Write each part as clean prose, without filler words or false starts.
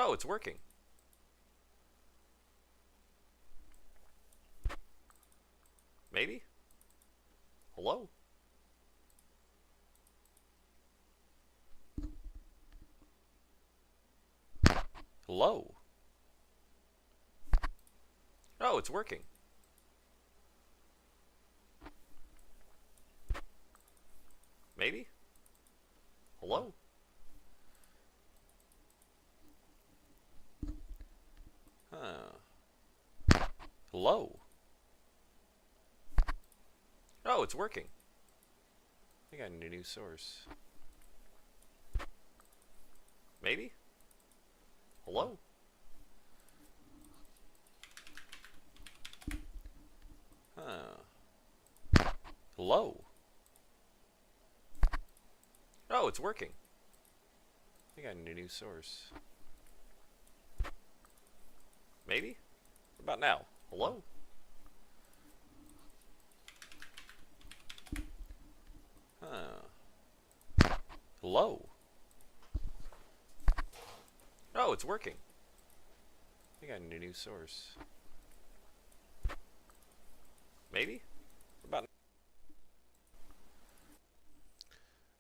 Oh, it's working. Maybe? Hello? Hello? Oh, it's working. Maybe? Hello? Hello? Oh, it's working. I think I need a new source. Maybe? Hello? Hello? Oh, it's working. I think I need a new source. Maybe? What about now? Hello? Hello? Oh, it's working. I think I need a new source. Maybe? What about...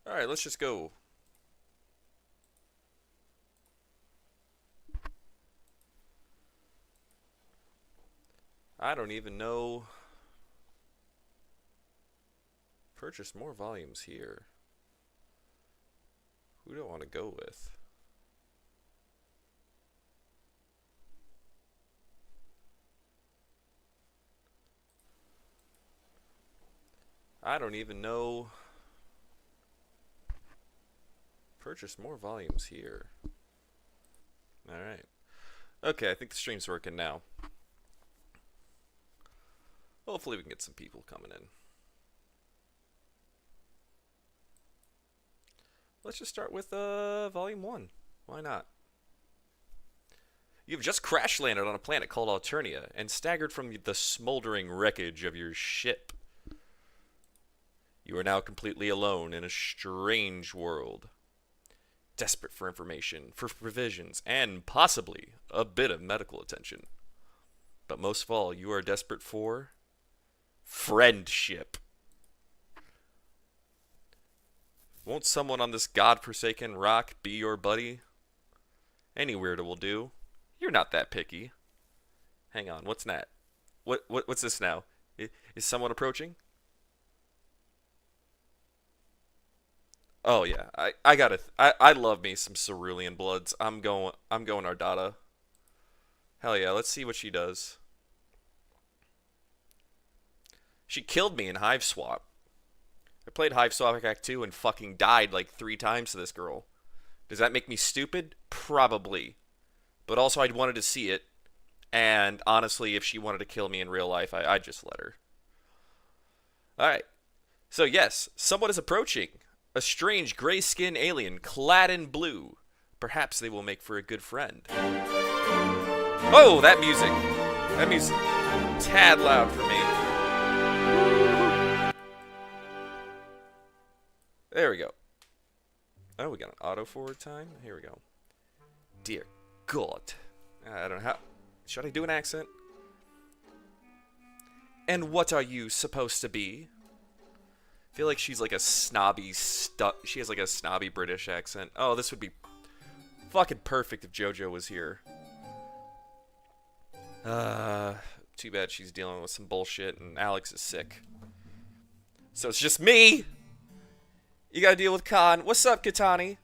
Alright, let's just go. I don't even know. Purchase more volumes here. Who do I want to go with? I don't even know. Purchase more volumes here. Alright. Okay, I think the stream's working now. Hopefully we can get some people coming in. Let's just start with volume 1. Why not? You've just crash landed on a planet called Alternia and staggered from the smoldering wreckage of your ship. You are now completely alone in a strange world. Desperate for information, for provisions, and possibly a bit of medical attention. But most of all, you are desperate for friendship. Won't someone on this godforsaken rock be your buddy? Any weirdo will do. You're not that picky. Hang on, what's that? What's this now? Is someone approaching? Oh yeah, I love me some Cerulean Bloods. I'm going Ardata. Hell yeah, let's see what she does. She killed me in Hiveswap. I played Hiveswap Act 2 and fucking died like 3 times to this girl. Does that make me stupid? Probably. But also I wanted to see it. And honestly, if she wanted to kill me in real life, I'd just let her. Alright. So yes, someone is approaching. A strange gray-skinned alien clad in blue. Perhaps they will make for a good friend. Oh, that music. That music. Tad loud for me. There we go. Oh, we got an auto forward time. Here we go. Dear God. I don't know how. Should I do an accent? And what are you supposed to be? I feel like she's like a snobby she has like a snobby British accent. Oh, this would be fucking perfect if JoJo was here. Too bad she's dealing with some bullshit and Alex is sick. So it's just me! You gotta deal with Khan. What's up, Katani?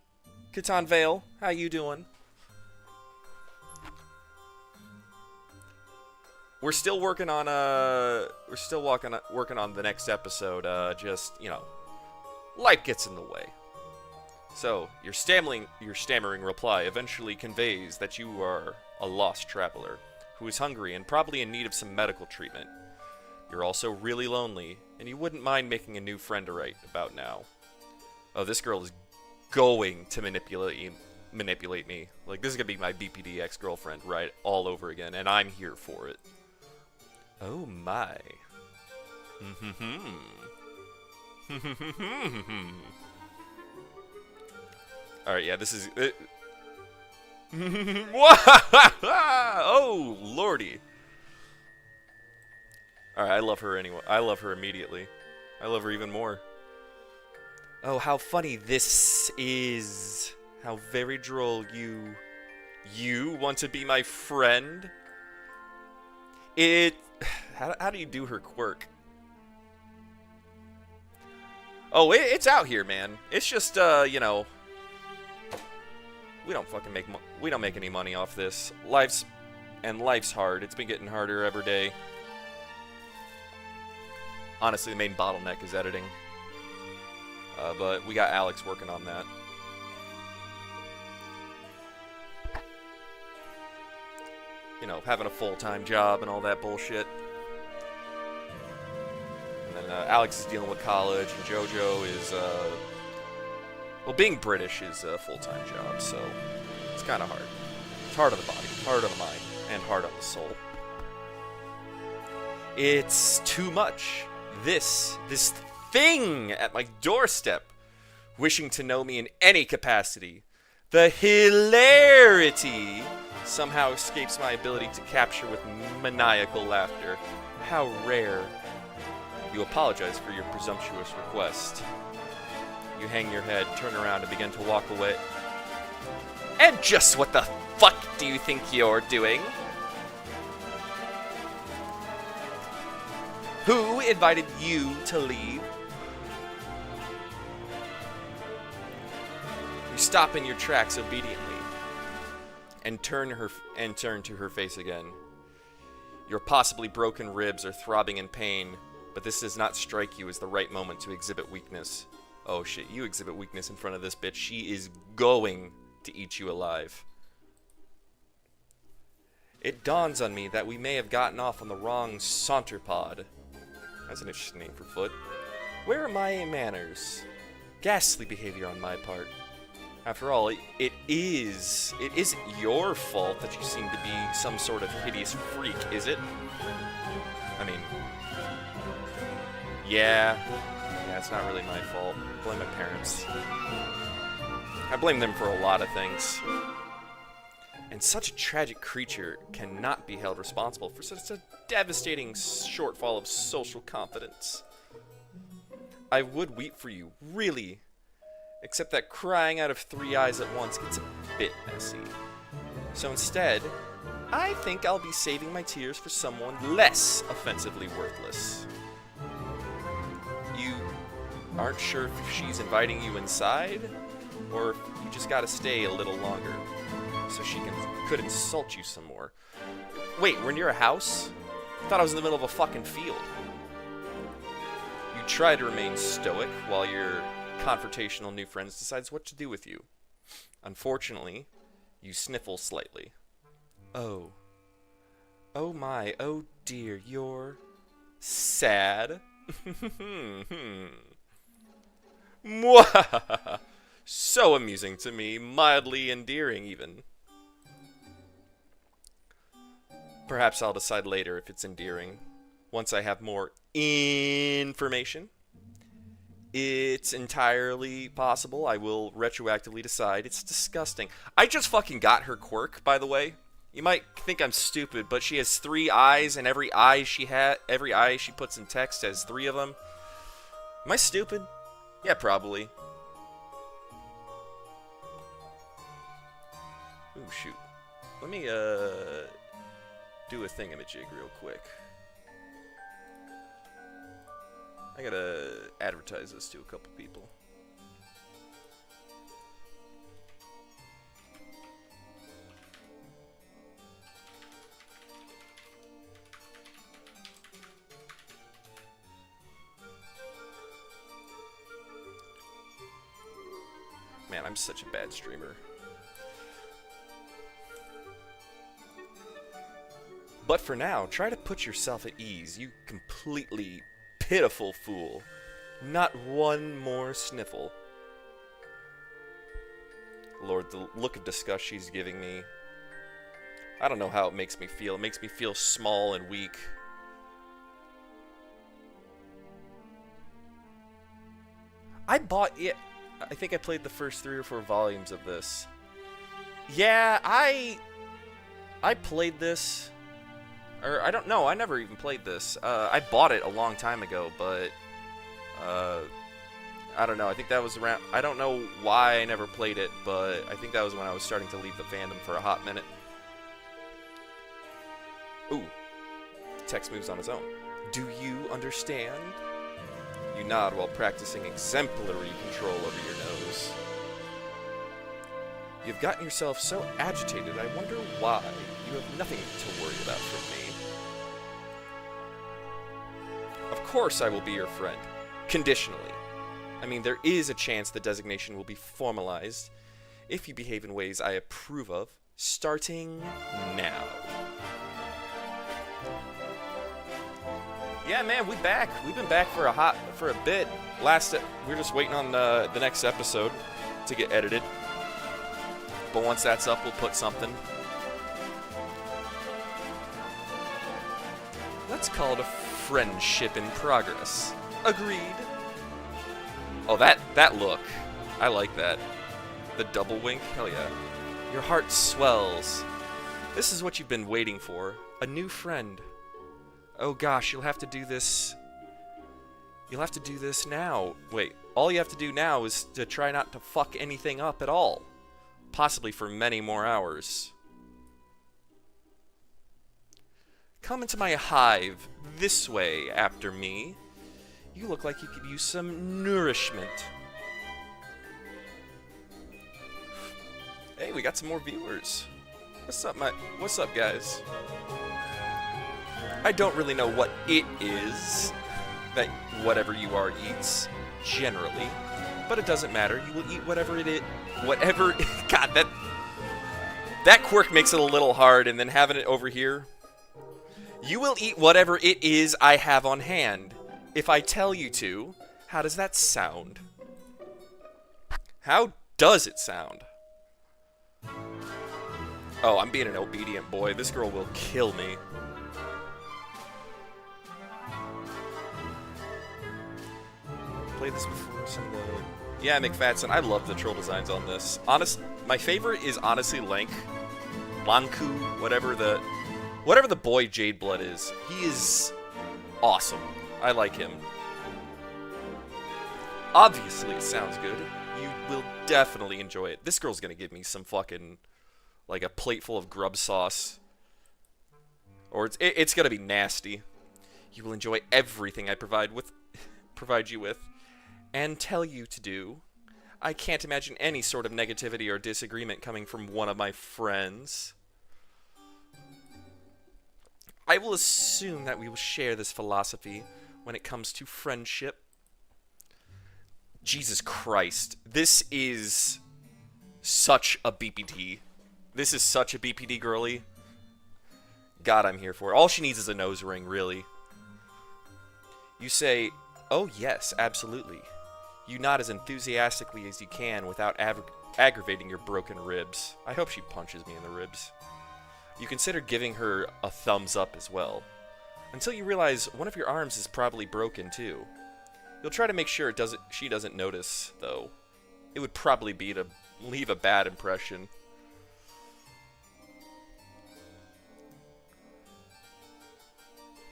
Katan Vale, how you doing? We're still working on working on the next episode. Just, you know, life gets in the way. So your stammering reply eventually conveys that you are a lost traveler who is hungry and probably in need of some medical treatment. You're also really lonely, and you wouldn't mind making a new friend right about now. Oh, this girl is going to manipulate me. Like, this is gonna be my BPD ex-girlfriend right all over again, and I'm here for it. Oh my. Alright, yeah, this is... Oh, lordy. Alright, I love her anyway. I love her immediately. I love her even more. Oh, how funny this is. How very droll. You want to be my friend? How do you do her quirk? Oh, it's out here, man. It's just, you know, we don't make any money off this. Life's hard. It's been getting harder every day. Honestly, the main bottleneck is editing. But we got Alex working on that. You know, having a full-time job and all that bullshit. And then Alex is dealing with college, and JoJo is, well, being British is a full-time job, so it's kind of hard. It's hard on the body, hard on the mind, and hard on the soul. It's too much. This thing at my doorstep, wishing to know me in any capacity. The hilarity somehow escapes my ability to capture with maniacal laughter. How rare. You apologize for your presumptuous request. You hang your head, turn around, and begin to walk away. And just what the fuck do you think you're doing? Who invited you to leave? You stop in your tracks obediently and turn to her face again. Your possibly broken ribs are throbbing in pain, but this does not strike you as the right moment to exhibit weakness. Oh shit, you exhibit weakness in front of this bitch. She is going to eat you alive. It dawns on me that we may have gotten off on the wrong saunter pod. That's an interesting name for foot. Where are my manners? Ghastly behavior on my part. After all, it isn't your fault that you seem to be some sort of hideous freak, is it? I mean, yeah, it's not really my fault. I blame my parents. I blame them for a lot of things. And such a tragic creature cannot be held responsible for such a devastating shortfall of social confidence. I would weep for you, really. Except that crying out of 3 eyes at once gets a bit messy. So instead, I think I'll be saving my tears for someone less offensively worthless. You aren't sure if she's inviting you inside, or if you just gotta stay a little longer, so she could insult you some more. Wait, we're near a house? I thought I was in the middle of a fucking field. You try to remain stoic while your confrontational new friends decides what to do with you. Unfortunately, you sniffle slightly. Oh my, oh dear, you're sad? Mwah! So amusing to me, mildly endearing even. Perhaps I'll decide later if it's endearing, once I have more information. It's entirely possible I will retroactively decide. It's disgusting. I just fucking got her quirk, by the way. You might think I'm stupid, but she has 3 eyes, and every eye she puts in text has 3 of them. Am I stupid? Yeah, probably. Ooh, shoot. Let me, do a thingamajig real quick. I gotta advertise this to a couple people. Man, I'm such a bad streamer. But for now, try to put yourself at ease, you completely pitiful fool. Not one more sniffle. Lord, the look of disgust she's giving me. I don't know how it makes me feel. It makes me feel small and weak. I bought it. I think I played the first 3 or 4 volumes of this. Yeah, I played this, or I don't know, I never even played this. I bought it a long time ago, but I don't know. I think that was around. I don't know why I never played it, but I think that was when I was starting to leave the fandom for a hot minute. Ooh, text moves on his own. Do you understand? You nod while practicing exemplary control over your nose. You've gotten yourself so agitated, I wonder why. You have nothing to worry about from me. Of course I will be your friend. Conditionally. I mean, there is a chance the designation will be formalized if you behave in ways I approve of, starting now. Yeah, man, we back. We've been back for a bit. We're just waiting on the next episode to get edited. But once that's up, we'll put something. Let's call it a friendship in progress. Agreed. Oh, that look. I like that. The double wink? Hell yeah. Your heart swells. This is what you've been waiting for. A new friend. Oh gosh, you'll have to do this. You'll have to do this now. Wait, all you have to do now is to try not to fuck anything up at all. Possibly for many more hours. Come into my hive this way after me. You look like you could use some nourishment. Hey, we got some more viewers. What's up, guys? I don't really know what it is that whatever you are eats, generally. But it doesn't matter. You will eat whatever it is. Whatever. God, that quirk makes it a little hard, and then having it over here. You will eat whatever it is I have on hand. If I tell you to, how does that sound? How does it sound? Oh, I'm being an obedient boy. This girl will kill me. Played this before. Yeah, McFatson. I love the troll designs on this. My favorite is honestly Lanku, whatever the boy Jadeblood is. He is awesome. I like him. Obviously, it sounds good. You will definitely enjoy it. This girl's gonna give me some fucking, like, a plate full of grub sauce. Or it's gonna be nasty. You will enjoy everything I provide you with, and tell you to do. I can't imagine any sort of negativity or disagreement coming from one of my friends. I will assume that we will share this philosophy when it comes to friendship. Jesus Christ. This is such a BPD. This is such a BPD girly. God, I'm here for it. All she needs is a nose ring, really. You say, oh yes, absolutely. You nod as enthusiastically as you can without aggravating your broken ribs. I hope she punches me in the ribs. You consider giving her a thumbs up as well. Until you realize one of your arms is probably broken too. You'll try to make sure she doesn't notice, though. It would probably be to leave a bad impression.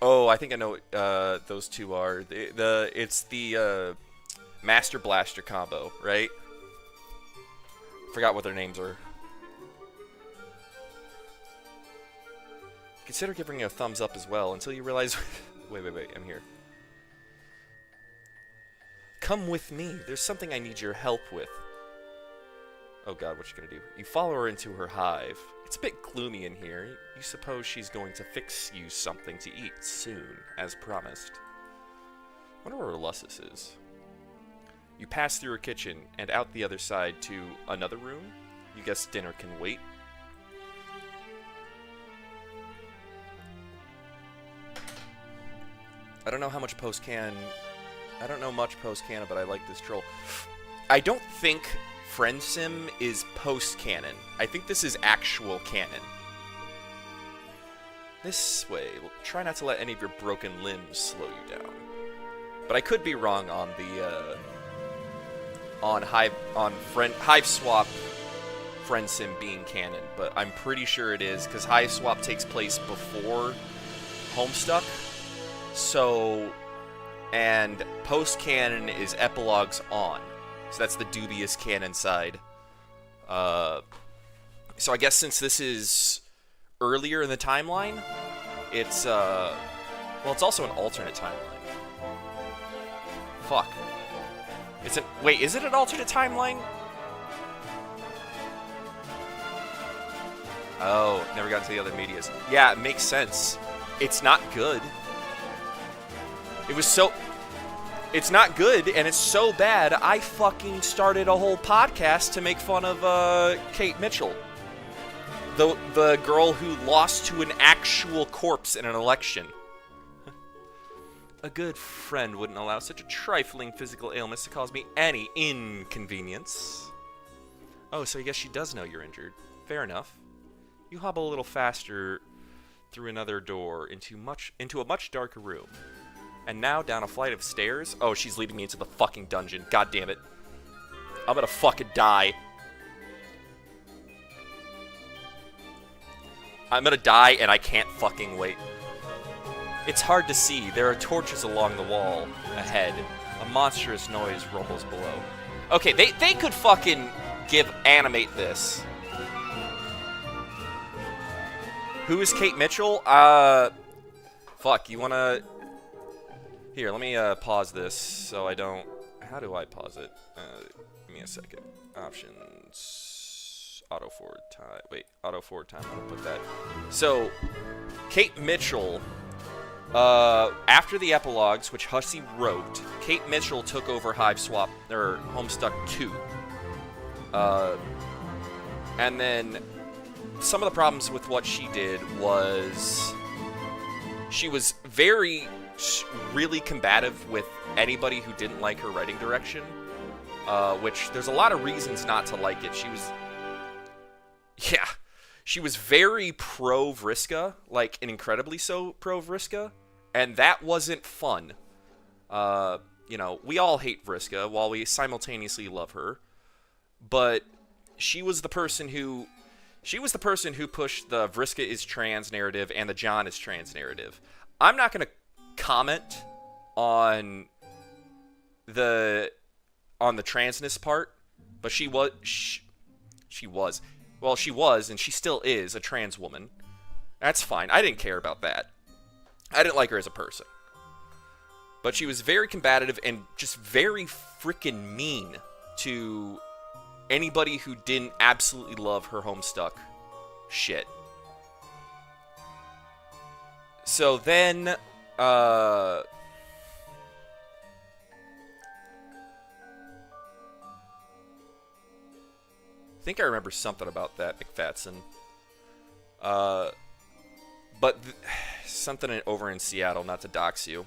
Oh, I think I know what those two are. It's the Master Blaster combo, right? Forgot what their names are. Consider giving a thumbs up as well until you realize... wait, I'm here. Come with me. There's something I need your help with. Oh god, what's she gonna do? You follow her into her hive. It's a bit gloomy in here. You suppose she's going to fix you something to eat soon, as promised. I wonder where Lussus is. You pass through her kitchen and out the other side to another room. You guess dinner can wait. I don't know how much post-canon... I don't know much post-canon, but I like this troll. I don't think Friendsim is post-canon. I think this is actual canon. This way. Try not to let any of your broken limbs slow you down. But I could be wrong on the... Hiveswap Friendsim being canon, but I'm pretty sure it is, because Hiveswap takes place before Homestuck. So, and post-canon is epilogues on. So that's the dubious canon side. So I guess since this is earlier in the timeline, it's, well, it's also an alternate timeline. Fuck. Wait, is it an alternate timeline? Oh, never got into the other medias. Yeah, it makes sense. It's not good. It's not good, and it's so bad, I fucking started a whole podcast to make fun of, Kate Mitchell. The girl who lost to an actual corpse in an election. A good friend wouldn't allow such a trifling physical ailment to cause me any inconvenience. Oh, so I guess she does know you're injured. Fair enough. You hobble a little faster through another door into a much darker room. And now down a flight of stairs. Oh, she's leading me into the fucking dungeon. God damn it. I'm gonna fucking die. I'm gonna die and I can't fucking wait. It's hard to see. There are torches along the wall ahead. A monstrous noise rumbles below. Okay, they could fucking animate this. Who is Kate Mitchell? Fuck, you wanna... Here, let me pause this so I don't... How do I pause it? Give me a second. Options... Auto forward time. Wait, auto forward time. I'll put that. So, Kate Mitchell... after the epilogues, which Hussey wrote, Kate Mitchell took over Hiveswap, or Homestuck 2. And then some of the problems with what she did was she was really combative with anybody who didn't like her writing direction, which there's a lot of reasons not to like it. She was very pro-Vriska, like an incredibly so pro-Vriska, and that wasn't fun. You know, we all hate Vriska while we simultaneously love her, but she was the person who pushed the Vriska is trans narrative and the John is trans narrative. I'm not going to comment on the transness part, but she was, and she still is, a trans woman. That's fine. I didn't care about that. I didn't like her as a person. But she was very combative and just very freaking mean to anybody who didn't absolutely love her Homestuck shit. So then, I think I remember something about that, McFatson. But something over in Seattle, not to dox you,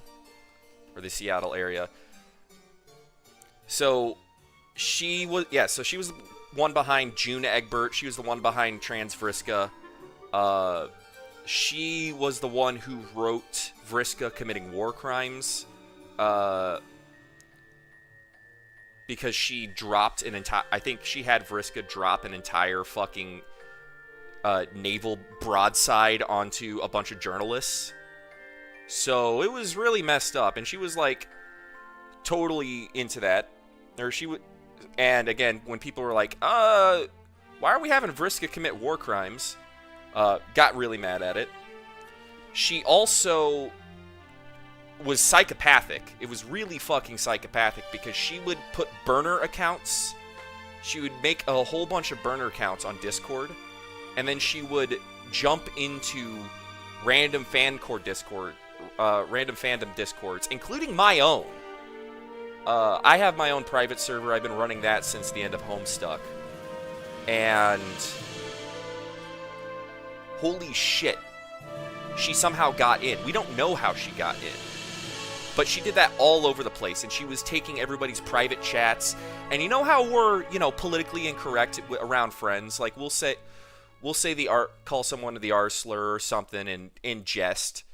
or the Seattle area. So she was, so she was the one behind June Egbert. She was the one behind Trans Vriska. She was the one who wrote Vriska committing war crimes. Because she dropped an entire... I think she had Vriska drop an entire fucking naval broadside onto a bunch of journalists. So it was really messed up, and she was, like, totally into that. Or she would... And, again, when people were like, why are we having Vriska commit war crimes? Got really mad at it. She also was psychopathic. It was really fucking psychopathic because she would put burner accounts. She would make a whole bunch of burner accounts on Discord, and then she would jump into random fandom discords, including my own. I have my own private server. I've been running that since the end of Homestuck. And holy shit, she somehow got in. We don't know how she got in. But she did that all over the place, and she was taking everybody's private chats. And you know how we're, politically incorrect around friends? Like, we'll say call someone the R slur or something in jest.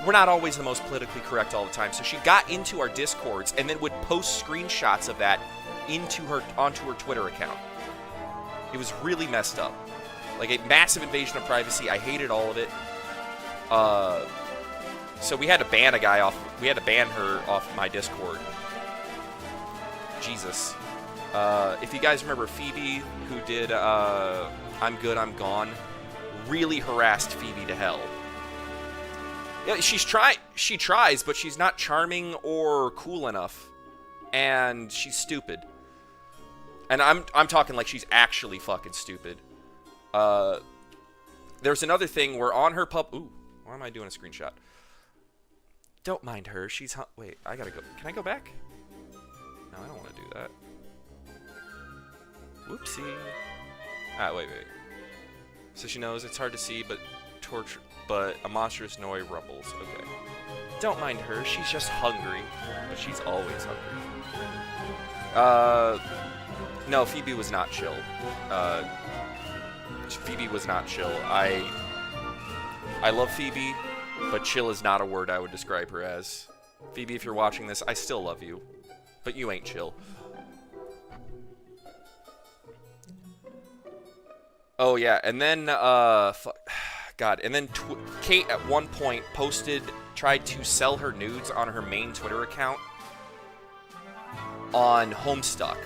We're not always the most politically correct all the time. So she got into our Discords and then would post screenshots of that onto her Twitter account. It was really messed up. Like a massive invasion of privacy. I hated all of it. So we had to ban a guy off. We had to ban her off my Discord. Jesus. If you guys remember Phoebe, who did I'm Good, I'm Gone, really harassed Phoebe to hell. Yeah, she tries, but she's not charming or cool enough, and she's stupid. And I'm talking like she's actually fucking stupid. There's another thing where on her ooh, why am I doing a screenshot? Don't mind her. She's wait, I gotta go. Can I go back? No, I don't want to do that. Whoopsie. Wait. So she knows it's hard to see, but a monstrous noise rumbles. Okay. Don't mind her. She's just hungry, but she's always hungry. No, Phoebe was not chill. Phoebe was not chill. I love Phoebe, but chill is not a word I would describe her as. Phoebe, if you're watching this, I still love you, but you ain't chill. Oh yeah, and then God, and then Kate at one point tried to sell her nudes on her main Twitter account on Homestuck,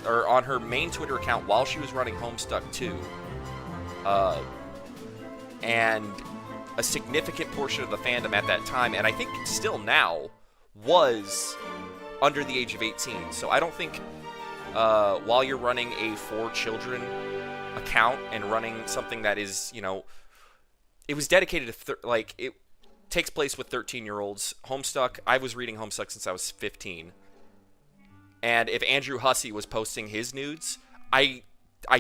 or on her main Twitter account while she was running Homestuck 2. And a significant portion of the fandom at that time, and I think still now, was under the age of 18. So I don't think while you're running a for children account and running something that is, you know, it was dedicated to it takes place with 13-year-olds. Homestuck, I was reading Homestuck since I was 15. And if Andrew Hussey was posting his nudes, I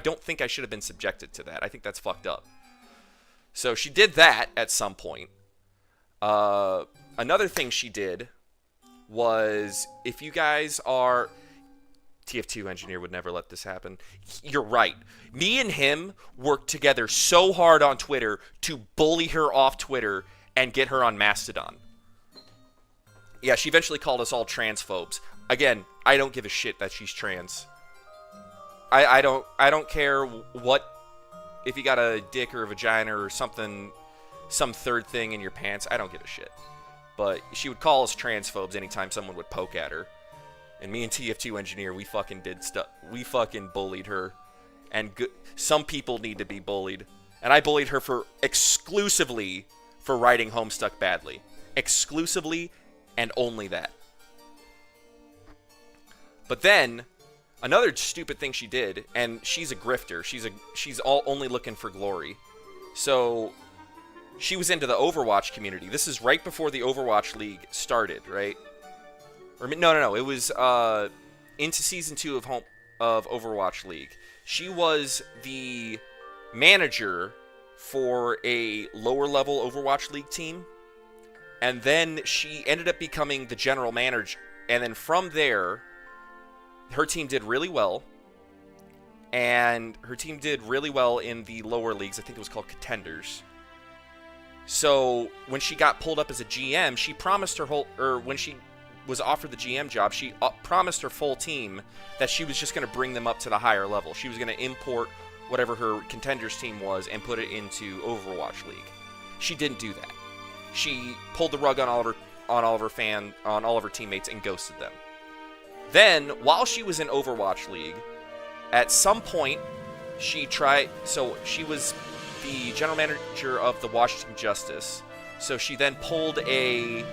don't think I should have been subjected to that. I think that's fucked up. So she did that at some point. Another thing she did was, if you guys are... TF2 engineer would never let this happen. You're right. Me and him worked together so hard on Twitter to bully her off Twitter and get her on Mastodon. Yeah, she eventually called us all transphobes. Again, I don't give a shit that she's trans. I don't care what, if you got a dick or a vagina or something, some third thing in your pants. I don't give a shit. But she would call us transphobes anytime someone would poke at her. And me and TF2 engineer, we fucking did stuff. We fucking bullied her. And some people need to be bullied. And I bullied her exclusively for writing Homestuck badly. Exclusively and only that. But then, another stupid thing she did, and she's a grifter. She's only looking for glory. So she was into the Overwatch community. This is right before the Overwatch League started, right? Or no. It was into season 2 of Overwatch League. She was the manager for a lower level Overwatch League team, and then she ended up becoming the general manager. And then from there, her team did really well, and her team did really well in the lower leagues. I think it was called Contenders. So when she got pulled up as a GM, she promised when she was offered the GM job, she promised her full team that she was just going to bring them up to the higher level. She was going to import whatever her Contenders team was and put it into Overwatch League. She didn't do that. She pulled the rug on all of her teammates and ghosted them. Then, while she was in Overwatch League, at some point, she was the general manager of the Washington Justice. So she then pulled a...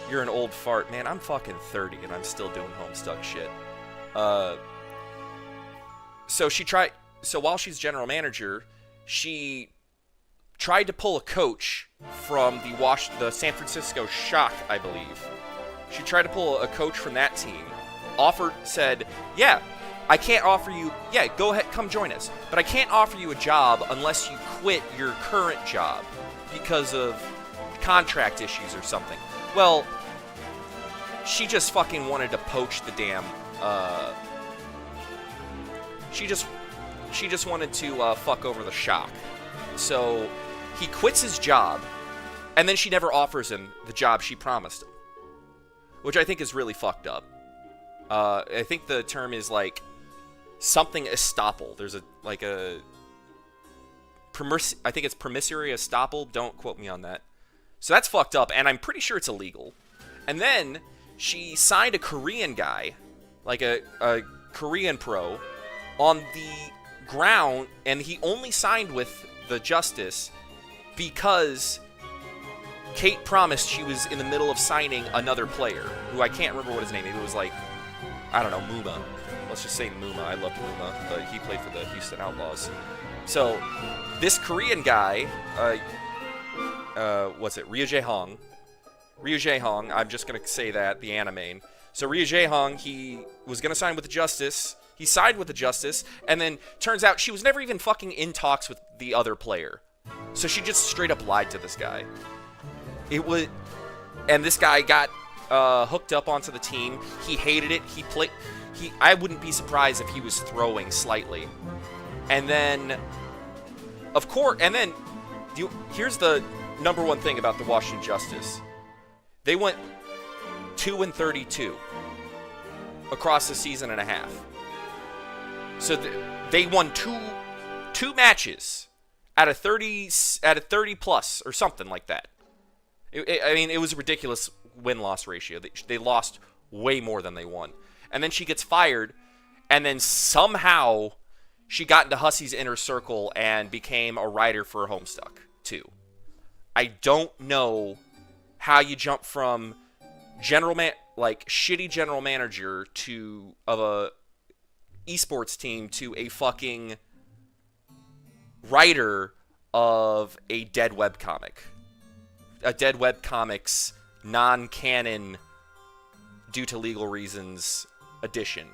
You're an old fart. Man, I'm fucking 30 and I'm still doing Homestuck shit. So while she's general manager, she tried to pull a coach from the San Francisco Shock, I believe. She tried to pull a coach from that team. Said, yeah, I can't offer you, yeah, go ahead, come join us. But I can't offer you a job unless you quit your current job because of contract issues or something. Well, she just fucking wanted to poach the damn, she just wanted to fuck over the Shock. So he quits his job, and then she never offers him the job she promised him, which I think is really fucked up. I think the term is like something estoppel. There's a like a I think it's promissory estoppel. Don't quote me on that. So that's fucked up, and I'm pretty sure it's illegal. And then she signed a Korean guy, like a Korean pro, on the ground, and he only signed with the Justice because Kate promised she was in the middle of signing another player, who I can't remember what his name is. It was like, I don't know, Muma. Let's just say Muma. I loved Muma, but he played for the Houston Outlaws. So this Korean guy, what's it? Ryu Jae-hong. Ryu Jae-hong, I'm just going to say that, the anime. So Ryu Jae-hong, he was going to sign with the Justice. He signed with the Justice, and then turns out she was never even fucking in talks with the other player. So she just straight up lied to this guy. And this guy got hooked up onto the team. He hated it. I wouldn't be surprised if he was throwing slightly. And then, of course, here's the number one thing about the Washington Justice. They went 2-32 across the season and a half. So they won two matches out of 30 plus or something like that. It was a ridiculous win-loss ratio. They lost way more than they won. And then she gets fired, and then somehow she got into Hussey's inner circle and became a writer for Homestuck too. I don't know how you jump from shitty general manager of a esports team to a fucking writer of a dead webcomic. A dead webcomics non-canon due to legal reasons edition.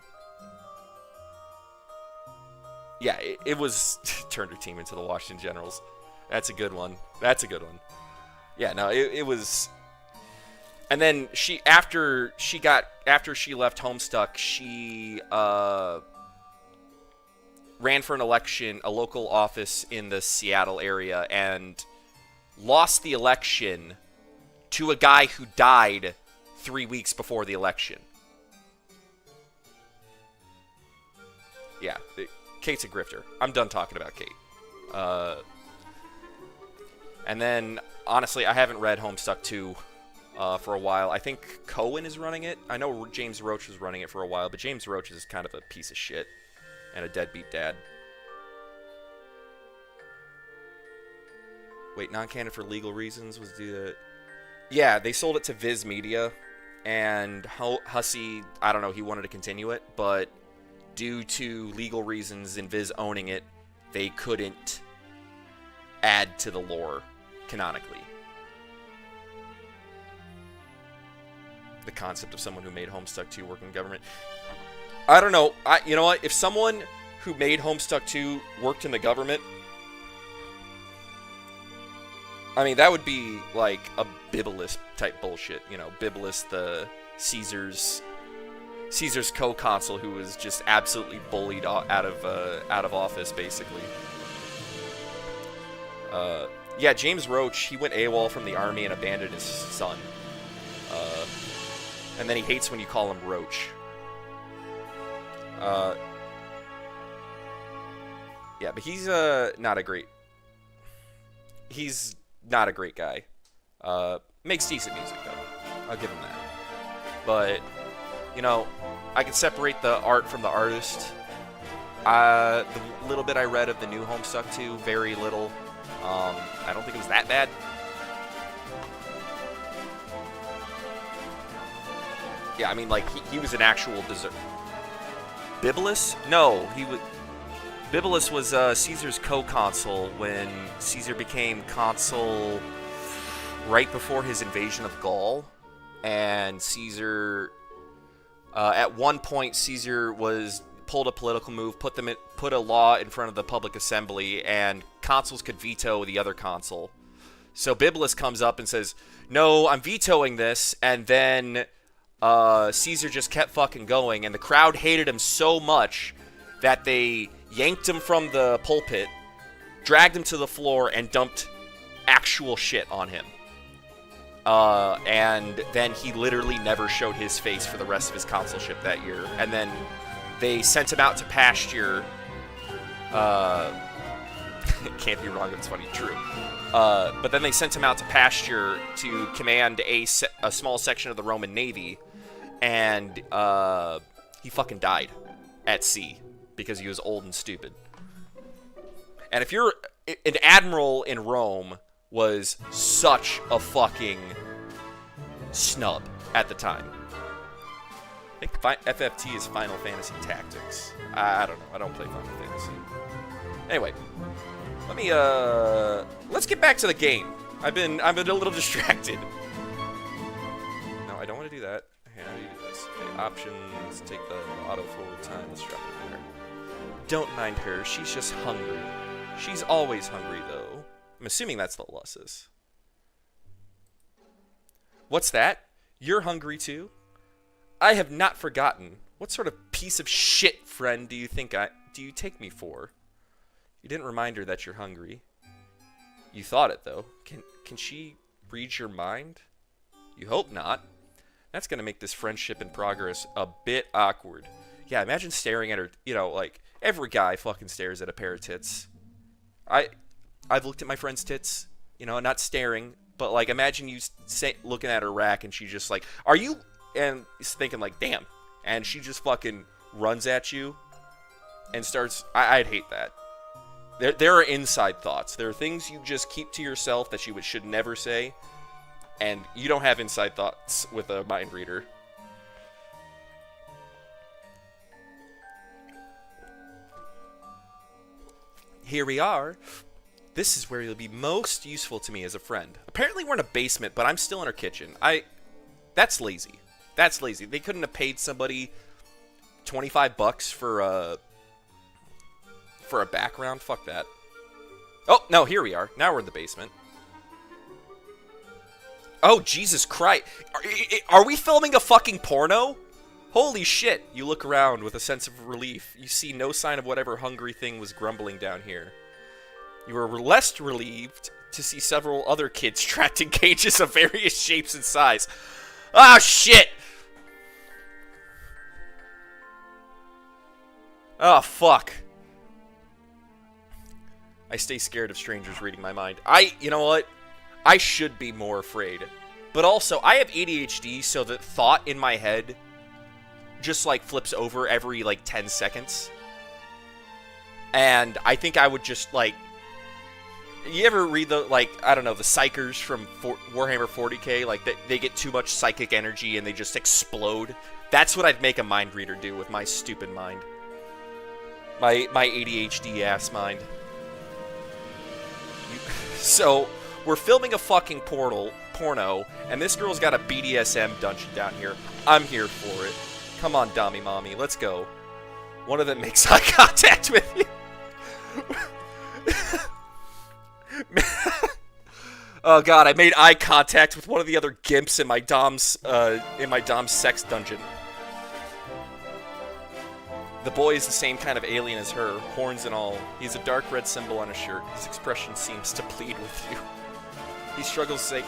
Yeah, it was turned her team into the Washington Generals. That's a good one. Yeah, no, it was. And then after she left Homestuck, she ran for an election, a local office in the Seattle area, and lost the election to a guy who died 3 weeks before the election. Yeah, Kate's a grifter. I'm done talking about Kate. And then, honestly, I haven't read Homestuck 2 for a while. I think Cohen is running it. I know James Roach was running it for a while, but James Roach is kind of a piece of shit and a deadbeat dad. Wait, non-canon for legal reasons was due to... Yeah, they sold it to Viz Media, and Hussey, I don't know, he wanted to continue it, but due to legal reasons and Viz owning it, they couldn't add to the lore canonically. The concept of someone who made Homestuck 2 work in government. I don't know. You know what? If someone who made Homestuck 2 worked in the government, I mean, that would be like a Bibulus type bullshit. You know, Bibulus, the Caesar's co-consul, who was just absolutely bullied out of office, basically. Yeah, James Roach, he went AWOL from the army and abandoned his son. And then he hates when you call him Roach. Yeah, but he's not a great guy. Makes decent music, though. I'll give him that. But, you know, I can separate the art from the artist. The little bit I read of the new Homestuck 2, very little. I don't think it was that bad. Yeah, I mean, like, he was an actual Bibulus? No, Bibulus was Caesar's co-consul when Caesar became consul right before his invasion of Gaul. And Caesar, at one point, Caesar pulled a political move, put a law in front of the public assembly, and consuls could veto the other consul. So Bibulus comes up and says, "No, I'm vetoing this," and then Caesar just kept fucking going, and the crowd hated him so much that they yanked him from the pulpit, dragged him to the floor, and dumped actual shit on him. And then he literally never showed his face for the rest of his consulship that year. And then they sent him out to pasture. It can't be wrong, it's funny, true. But then they sent him out to pasture to command a small section of the Roman Navy, and he fucking died at sea because he was old and stupid. And if you're an admiral in Rome, was such a fucking snub at the time. I think FFT is Final Fantasy Tactics. I don't know. I don't play Final Fantasy. Anyway, let's get back to the game. I've been a little distracted. No, I don't want to do that. Hey, how do you do this? Okay, options, take the auto forward time. Let's drop it there. Don't mind her. She's just hungry. She's always hungry, though. I'm assuming that's the Lusses. What's that? You're hungry, too? I have not forgotten. What sort of piece of shit friend do you take me for? You didn't remind her that you're hungry. You thought it, though. Can she read your mind? You hope not. That's going to make this friendship in progress a bit awkward. Yeah, imagine staring at her, like, every guy fucking stares at a pair of tits. I've looked at my friend's tits, not staring, but, like, imagine you looking at her rack and she's just like, are you? And he's thinking, like, damn. And she just fucking runs at you and starts, I'd hate that. There are inside thoughts. There are things you just keep to yourself that you should never say, and you don't have inside thoughts with a mind reader. Here we are. This is where you'll be most useful to me as a friend. Apparently we're in a basement, but I'm still in our kitchen. That's lazy. That's lazy. They couldn't have paid somebody $25 for a background. Fuck that. Oh, no, here we are. Now we're in the basement. Oh, Jesus Christ. Are we filming a fucking porno? Holy shit. You look around with a sense of relief. You see no sign of whatever hungry thing was grumbling down here. You were less relieved to see several other kids trapped in cages of various shapes and size. Ah, shit! Oh, fuck. I stay scared of strangers reading my mind. You know what? I should be more afraid. But also, I have ADHD, so the thought in my head just, like, flips over every, like, 10 seconds. And I think I would just, like... You ever read the, like, I don't know, the Psychers from Warhammer 40k? Like, they get too much psychic energy and they just explode. That's what I'd make a mind reader do with my stupid mind. My ADHD-ass mind. So, we're filming a fucking porno, and this girl's got a BDSM dungeon down here. I'm here for it. Come on, Dommy Mommy, let's go. One of them makes eye contact with you. Oh god, I made eye contact with one of the other gimps in my dom's sex dungeon. The boy is the same kind of alien as her, horns and all. He's a dark red symbol on his shirt. His expression seems to plead with you. He struggles to say,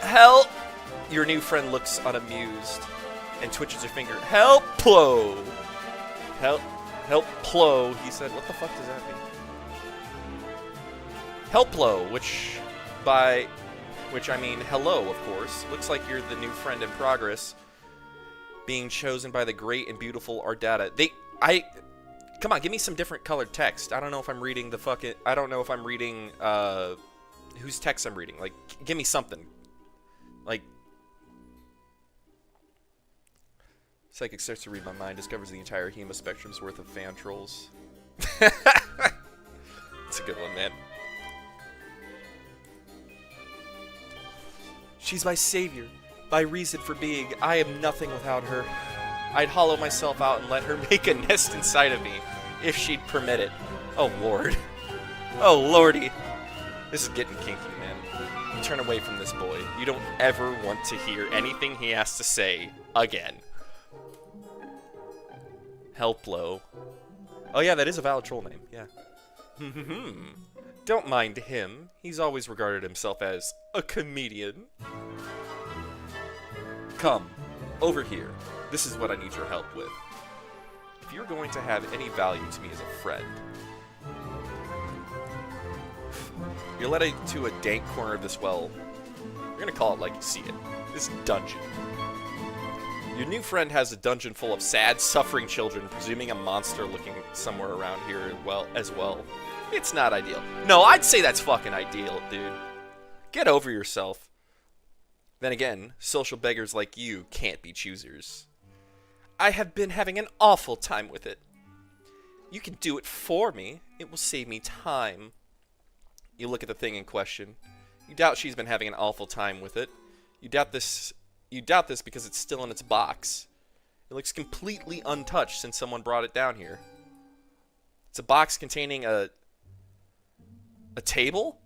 help! Your new friend looks unamused and twitches her finger. Help, Plo! Help, Plo, he said. What the fuck does that mean? Helplo, which I mean hello, of course. Looks like you're the new friend in progress, being chosen by the great and beautiful Ardata. Come on, give me some different colored text. I don't know if I'm reading whose text I'm reading. Like, give me something. Like, Psychic starts to read my mind, discovers the entire Hema spectrum's worth of fan trolls. It's a good one, man. She's my savior, my reason for being. I am nothing without her. I'd hollow myself out and let her make a nest inside of me, if she'd permit it. Oh, Lord. Oh, Lordy. This is getting kinky, man. You turn away from this boy. You don't ever want to hear anything he has to say again. Helplo. Oh, yeah, that is a valid troll name. Yeah. Don't mind him. He's always regarded himself as a comedian. Come, over here. This is what I need your help with. If you're going to have any value to me as a friend, you're led to a dank corner of this well. You're gonna call it like you see it. This dungeon. Your new friend has a dungeon full of sad, suffering children, presuming a monster looking somewhere around here as well. It's not ideal. No, I'd say that's fucking ideal, dude. Get over yourself. Then again, social beggars like you can't be choosers. I have been having an awful time with it. You can do it for me. It will save me time. You look at the thing in question. You doubt she's been having an awful time with it. You doubt this because it's still in its box. It looks completely untouched since someone brought it down here. It's a box containing a table?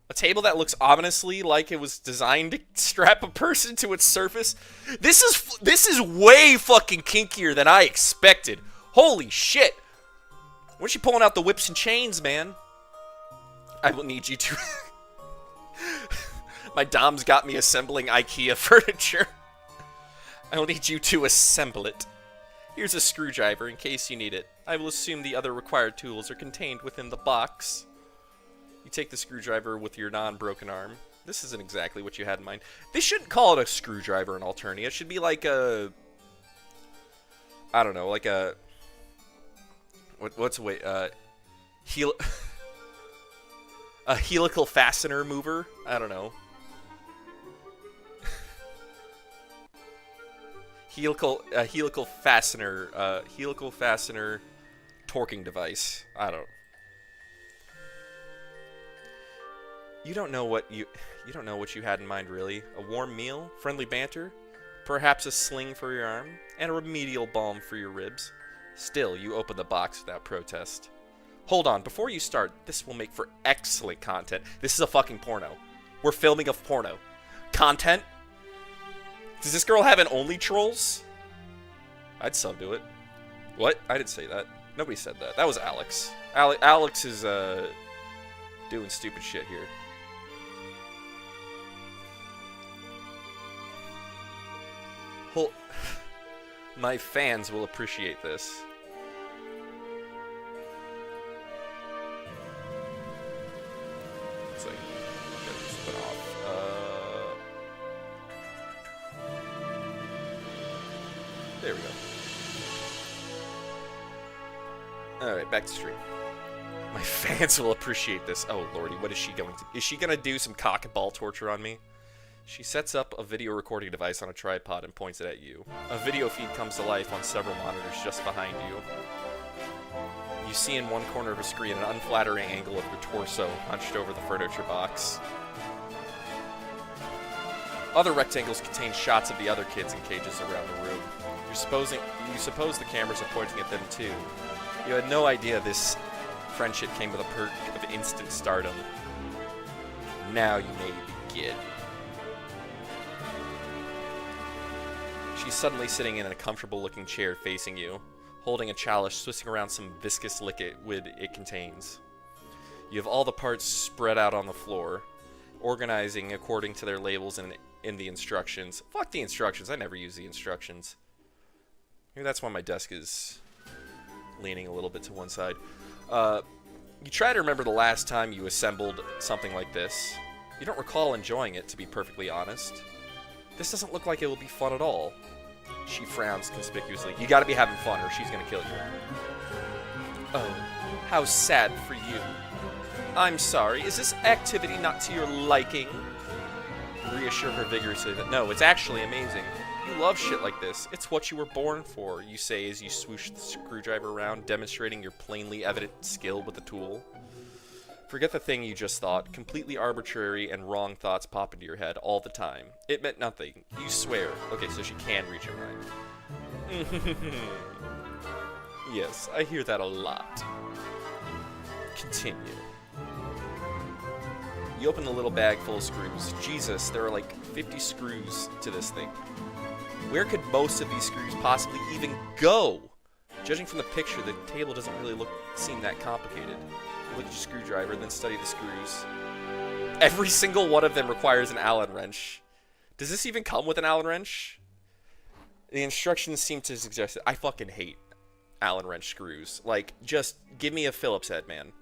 A table that looks ominously like it was designed to strap a person to its surface. This is way fucking kinkier than I expected. Holy shit. When's she pulling out the whips and chains, man? I will need you to... My dom's got me assembling IKEA furniture. I will need you to assemble it. Here's a screwdriver in case you need it. I will assume the other required tools are contained within the box. You take the screwdriver with your non-broken arm. This isn't exactly what you had in mind. They shouldn't call it a screwdriver in Alternia. It should be like a... I don't know, like a... What's a way... a helical fastener mover? I don't know. Helical fastener torquing device. I don't. You don't know what you had in mind, really. A warm meal, friendly banter, perhaps a sling for your arm, and a remedial balm for your ribs. Still, you open the box without protest. Hold on, before you start, this will make for excellent content. This is a fucking porno. We're filming a porno. Content? Does this girl have an only trolls? I'd sub to it. What? I didn't say that. Nobody said that. That was Alex. Alex is, doing stupid shit here. My fans will appreciate this. It's like, get this put off. There we go. Alright, back to stream. My fans will appreciate this. Oh, lordy, what is she going to... Is she going to do some cock and ball torture on me? She sets up a video recording device on a tripod and points it at you. A video feed comes to life on several monitors just behind you. You see in one corner of a screen an unflattering angle of your torso hunched over the furniture box. Other rectangles contain shots of the other kids in cages around the room. You suppose the cameras are pointing at them too. You had no idea this friendship came with a perk of instant stardom. Now you may begin. She's suddenly sitting in a comfortable-looking chair facing you, holding a chalice, twisting around some viscous liquid it contains. You have all the parts spread out on the floor, organizing according to their labels in the instructions. Fuck the instructions. I never use the instructions. Maybe that's why my desk is leaning a little bit to one side. You try to remember the last time you assembled something like this. You don't recall enjoying it, to be perfectly honest. This doesn't look like it will be fun at all. She frowns conspicuously. You gotta be having fun or she's gonna kill you. Oh, how sad for you. I'm sorry, is this activity not to your liking? Reassure her vigorously that no, it's actually amazing. You love shit like this. It's what you were born for, you say as you swoosh the screwdriver around, demonstrating your plainly evident skill with the tool. Forget the thing you just thought. Completely arbitrary and wrong thoughts pop into your head all the time. It meant nothing. You swear. Okay, so she can reach her mind. Yes, I hear that a lot. Continue. You open the little bag full of screws. Jesus, there are like 50 screws to this thing. Where could most of these screws possibly even go? Judging from the picture, the table doesn't really seem that complicated. You look at your screwdriver, then study the screws. Every single one of them requires an Allen wrench. Does this even come with an Allen wrench? The instructions seem to suggest it. I fucking hate Allen wrench screws. Like, just give me a Phillips head, man.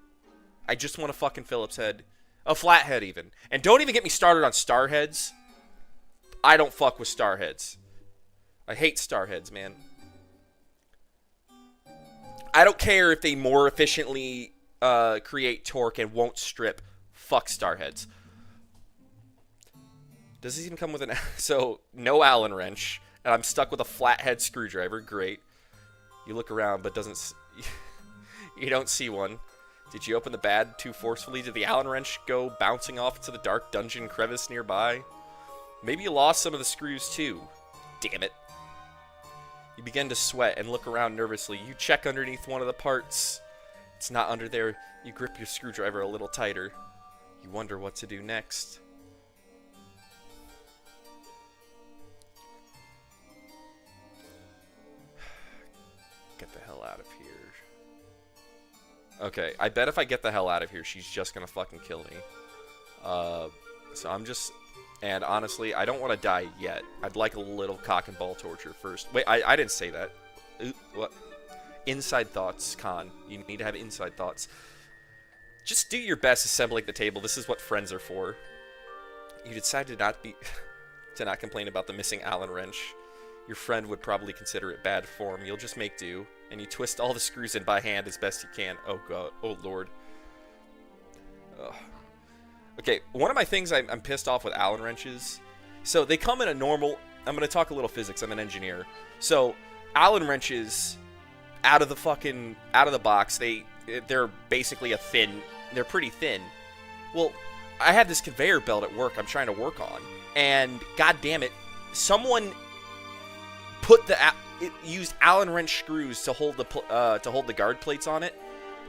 I just want a fucking Phillips head. A flat head, even. And don't even get me started on star heads. I don't fuck with star heads. I hate star heads, man. I don't care if they more efficiently create torque and won't strip. Fuck star heads. Does this even come with an... So, no Allen wrench. And I'm stuck with a flathead screwdriver. Great. You look around, but doesn't... You don't see one. Did you open the bag too forcefully? Did the Allen wrench go bouncing off into the dark dungeon crevice nearby? Maybe you lost some of the screws, too. Damn it. You begin to sweat and look around nervously. You check underneath one of the parts. It's not under there. You grip your screwdriver a little tighter. You wonder what to do next. Get the hell out of here. Okay, I bet if I get the hell out of here, she's just gonna fucking kill me. So I'm just... And honestly, I don't want to die yet. I'd like a little cock and ball torture first. Wait, I didn't say that. Ooh, what? Inside thoughts, Con. You need to have inside thoughts. Just do your best assembling the table. This is what friends are for. You decide to not complain about the missing Allen wrench. Your friend would probably consider it bad form. You'll just make do, and you twist all the screws in by hand as best you can. Oh god, oh lord. Ugh. Okay, one of my things I'm pissed off with Allen wrenches. So they come in a normal... I'm going to talk a little physics. I'm an engineer. So Allen wrenches, out of the box, they're basically they're pretty thin. Well, I have this conveyor belt at work I'm trying to work on, and god damn it, someone used Allen wrench screws to hold the guard plates on it.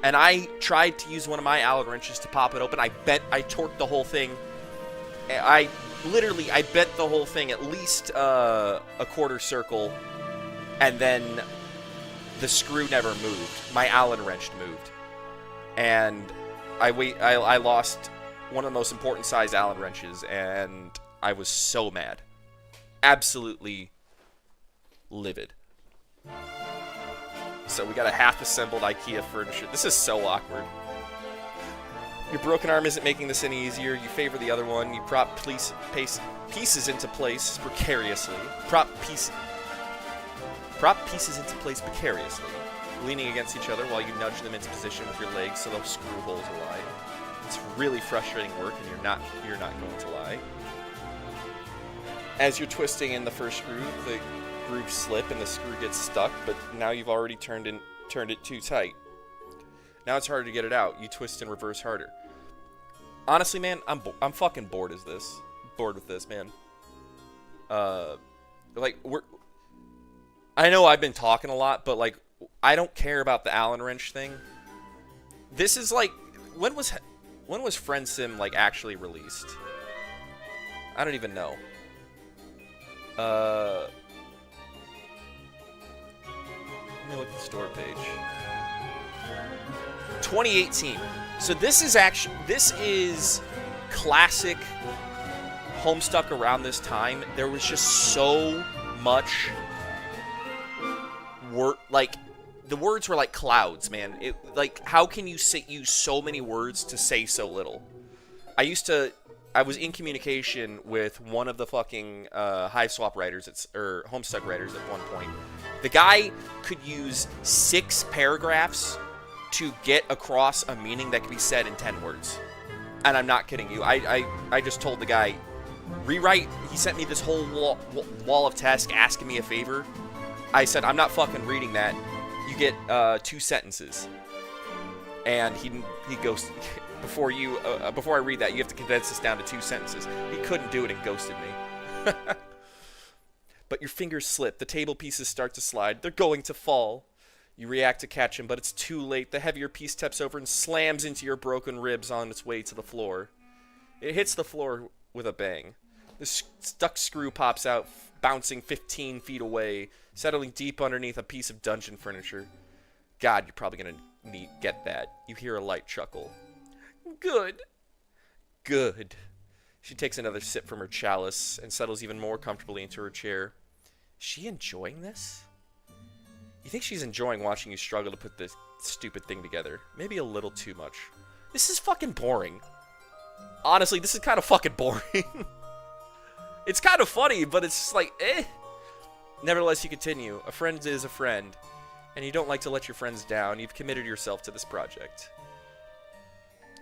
And I tried to use one of my Allen wrenches to pop it open. I torqued the whole thing. I bent the whole thing at least a quarter circle, and then the screw never moved. My Allen wrench moved, and I lost one of the most important size Allen wrenches, and I was so mad, absolutely livid. So we got a half-assembled IKEA furniture. This is so awkward. Your broken arm isn't making this any easier. You favor the other one. You prop pieces into place precariously. Prop pieces into place precariously, leaning against each other while you nudge them into position with your legs so those screw holes align. It's really frustrating work, and you're not going to lie. As you're twisting in the first screw, the grooves slip and the screw gets stuck, but now you've already turned it too tight. Now it's harder to get it out. You twist and reverse harder. Honestly, man, I'm fucking bored with this, man. Like, I know I've been talking a lot, but like, I don't care about the Allen wrench thing. This is like, when was Friendsim like actually released? I don't even know. Let me look at the store page. 2018. So this is classic Homestuck around this time. There was just so much word, like the words were like clouds, man. It like, how can you use so many words to say so little? I was in communication with one of the fucking Hiveswap writers, or Homestuck writers at one point. The guy could use 6 paragraphs to get across a meaning that could be said in 10 words. And I'm not kidding you. I just told the guy, rewrite. He sent me this whole wall of text asking me a favor. I said, I'm not fucking reading that. You get 2 sentences. And he goes... Before I read that, you have to condense this down to 2 sentences. He couldn't do it and ghosted me. But your fingers slip. The table pieces start to slide. They're going to fall. You react to catch him, but it's too late. The heavier piece steps over and slams into your broken ribs on its way to the floor. It hits the floor with a bang. The stuck screw pops out, bouncing 15 feet away, settling deep underneath a piece of dungeon furniture. God, you're probably going to get that. You hear a light chuckle. Good. Good. She takes another sip from her chalice and settles even more comfortably into her chair. Is she enjoying this? You think she's enjoying watching you struggle to put this stupid thing together? Maybe a little too much. This is fucking boring. Honestly, this is kind of fucking boring. It's kind of funny, but it's just like, eh. Nevertheless, you continue. A friend is a friend, and you don't like to let your friends down. You've committed yourself to this project.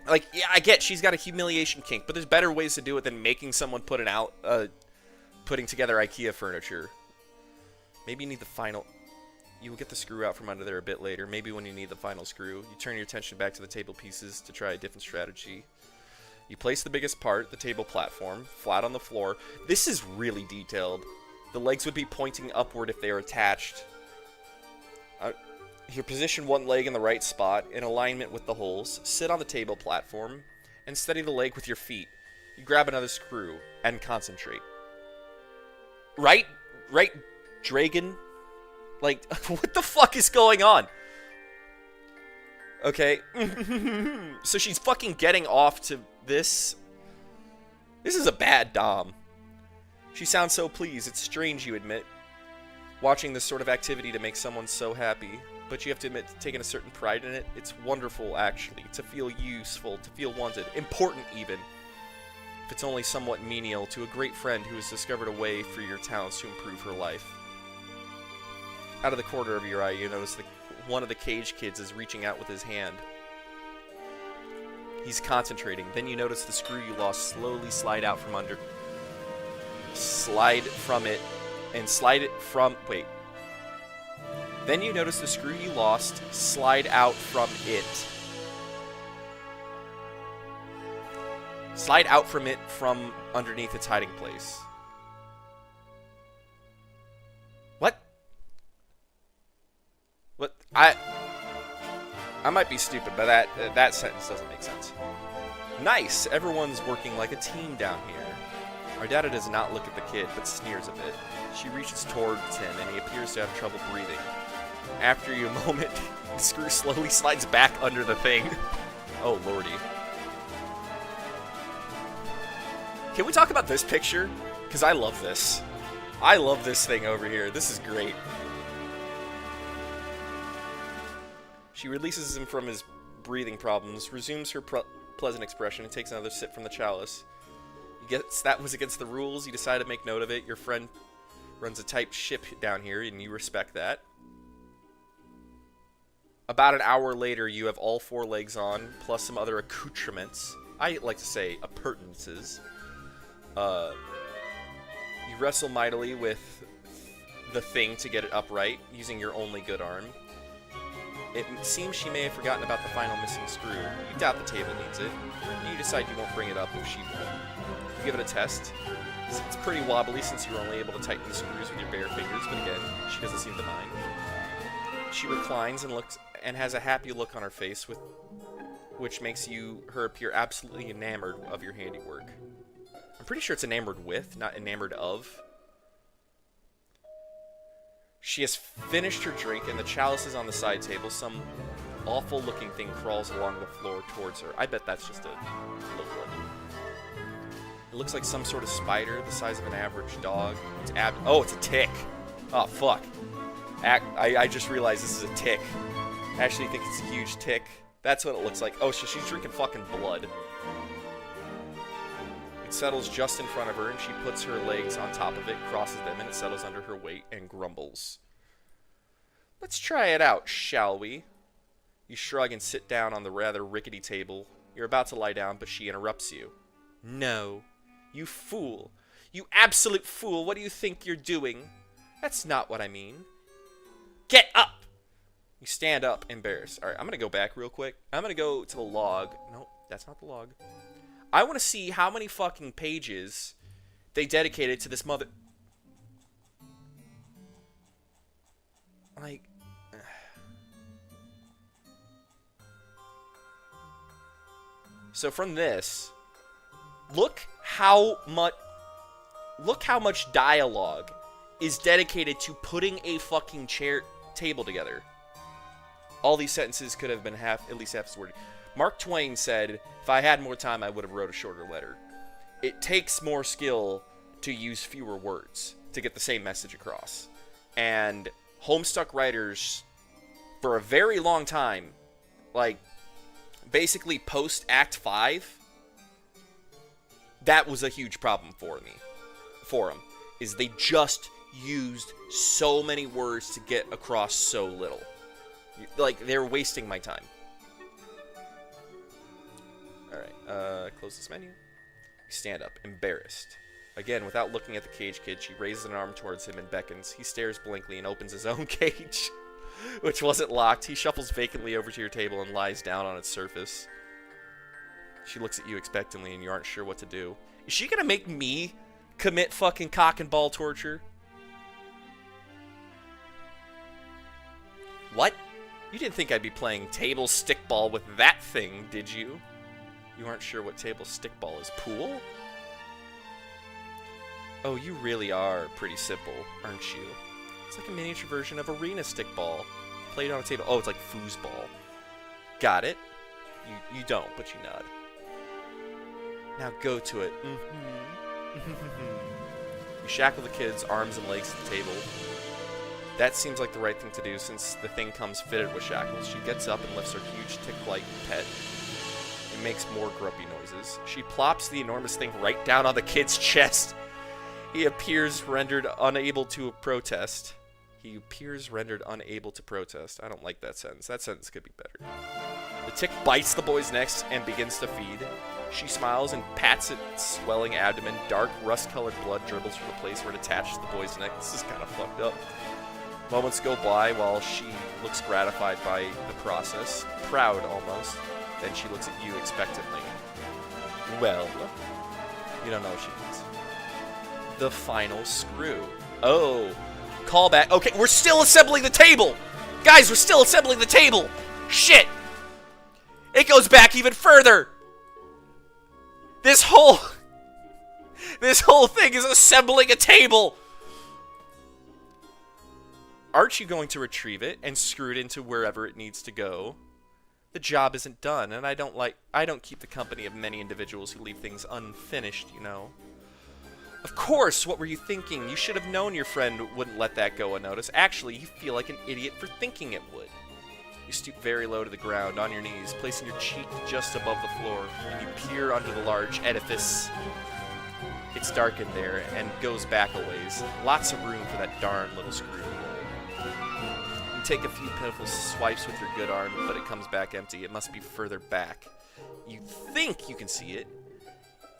Like, yeah, I get she's got a humiliation kink, but there's better ways to do it than making someone putting together IKEA furniture. Maybe you need the final... You will get the screw out from under there a bit later. Maybe when you need the final screw. You turn your attention back to the table pieces to try a different strategy. You place the biggest part, the table platform, flat on the floor. This is really detailed. The legs would be pointing upward if they are attached. You position one leg in the right spot, in alignment with the holes. Sit on the table platform, and steady the leg with your feet. You grab another screw, and concentrate. Right, Dragon? Like, what the fuck is going on? Okay. So she's fucking getting off to this. This is a bad dom. She sounds so pleased. It's strange, you admit, watching this sort of activity to make someone so happy. But you have to admit to taking a certain pride in it. It's wonderful, actually, to feel useful, to feel wanted, important even. If it's only somewhat menial, to a great friend who has discovered a way for your talents to improve her life. Out of the corner of your eye, you notice that one of the cage kids is reaching out with his hand. He's concentrating. Then you notice the screw you lost slowly slide out from under. Slide from it. And slide it from... Wait. Then you notice the screw you lost slide out from it. Slide out from it from underneath its hiding place. What? What? I might be stupid, but that sentence doesn't make sense. Nice! Everyone's working like a team down here. Our data does not look at the kid, but sneers a bit. She reaches towards him, and he appears to have trouble breathing. After a moment, the screw slowly slides back under the thing. Oh, lordy. Can we talk about this picture? Because I love this. I love this thing over here. This is great. She releases him from his breathing problems, resumes her pleasant expression, and takes another sip from the chalice. You guess that was against the rules. You decide to make note of it. Your friend runs a tight ship down here, and you respect that. About an hour later, you have all 4 legs on, plus some other accoutrements. I like to say appurtenances. You wrestle mightily with the thing to get it upright, using your only good arm. It seems she may have forgotten about the final missing screw. You doubt the table needs it. You decide you won't bring it up if she won't. You give it a test. It's pretty wobbly since you're only able to tighten the screws with your bare fingers, but again, she doesn't seem to mind. She reclines and looks and has a happy look on her face, which makes her appear absolutely enamored of your handiwork. I'm pretty sure it's enamored with, not enamored of. She has finished her drink, and the chalice is on the side table. Some awful-looking thing crawls along the floor towards her. I bet that's just a little one. It looks like some sort of spider, the size of an average dog. It's a tick. Oh, fuck. I just realized this is a tick. I actually think it's a huge tick. That's what it looks like. Oh, so she's drinking fucking blood. It settles just in front of her, and she puts her legs on top of it, crosses them, and it settles under her weight and grumbles. Let's try it out, shall we? You shrug and sit down on the rather rickety table. You're about to lie down, but she interrupts you. No. You fool. You absolute fool. What do you think you're doing? That's not what I mean. Get up! You stand up, embarrassed. Alright, I'm going to go back real quick. I'm going to go to the log. Nope, that's not the log. I want to see how many fucking pages they dedicated to this mother... Like... So from this, look how much dialogue is dedicated to putting a fucking table together. All these sentences could have been at least half as worded. Mark Twain said, if I had more time, I would have wrote a shorter letter. it takes more skill to use fewer words to get the same message across. And Homestuck writers, for a very long time, like, basically post Act 5, that was a huge problem for them, is they just used so many words to get across so little. Like, they're wasting my time. Alright, close this menu. Stand up, embarrassed. Again, without looking at the cage kid, she raises an arm towards him and beckons. He stares blankly and opens his own cage, which wasn't locked. He shuffles vacantly over to your table and lies down on its surface. She looks at you expectantly and you aren't sure what to do. Is she gonna make me commit fucking cock and ball torture? What? You didn't think I'd be playing table stickball with that thing, did you? You aren't sure what table stickball is. Pool? Oh, you really are pretty simple, aren't you? It's like a miniature version of arena stickball. Played on a table. Oh, it's like foosball. Got it. You don't, but you nod. Now go to it. You shackle the kid's arms and legs to the table. That seems like the right thing to do since the thing comes fitted with shackles. She gets up and lifts her huge tick-like pet. It makes more grumpy noises. She plops the enormous thing right down on the kid's chest. He appears rendered unable to protest. He appears rendered unable to protest. I don't like that sentence. That sentence could be better. The tick bites the boy's neck and begins to feed. She smiles and pats its swelling abdomen. Dark, rust-colored blood dribbles from the place where it attaches the boy's neck. This is kind of fucked up. Moments go by while she looks gratified by the process. Proud, almost. Then she looks at you expectantly. Well, you don't know what she means. The final screw. Oh, callback. Okay, we're still assembling the table! Guys, we're still assembling the table! Shit! It goes back even further! This whole thing is assembling a table! Aren't you going to retrieve it and screw it into wherever it needs to go? The job isn't done, and I don't keep the company of many individuals who leave things unfinished, you know. Of course, what were you thinking? You should have known your friend wouldn't let that go unnoticed. Actually, you feel like an idiot for thinking it would. You stoop very low to the ground, on your knees, placing your cheek just above the floor, and you peer under the large edifice. It's dark in there, and goes back a ways. Lots of room for that darn little screw. You take a few pitiful swipes with your good arm, but it comes back empty. It must be further back. You think you can see it.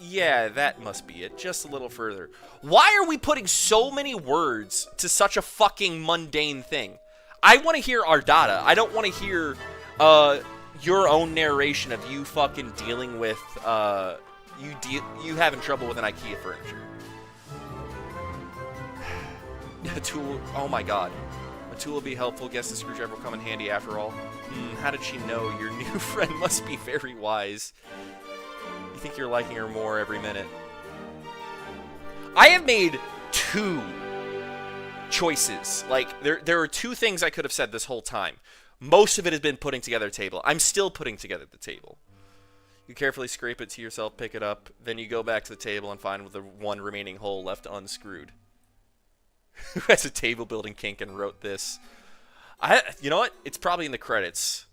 Yeah, that must be it. Just a little further. Why are we putting so many words to such a fucking mundane thing? I want to hear our data. I don't want to hear your own narration of you fucking dealing with you having trouble with an IKEA furniture. A tool. Oh my god. A tool will be helpful. Guess the screwdriver will come in handy after all. How did she know? Your new friend must be very wise. You think you're liking her more every minute. I have made 2 choices. Like, there are 2 things I could have said this whole time. Most of it has been putting together a table. I'm still putting together the table. You carefully scrape it to yourself, pick it up, then you go back to the table and find the one remaining hole left unscrewed. Who has a table building kink and wrote this? You know what? It's probably in the credits.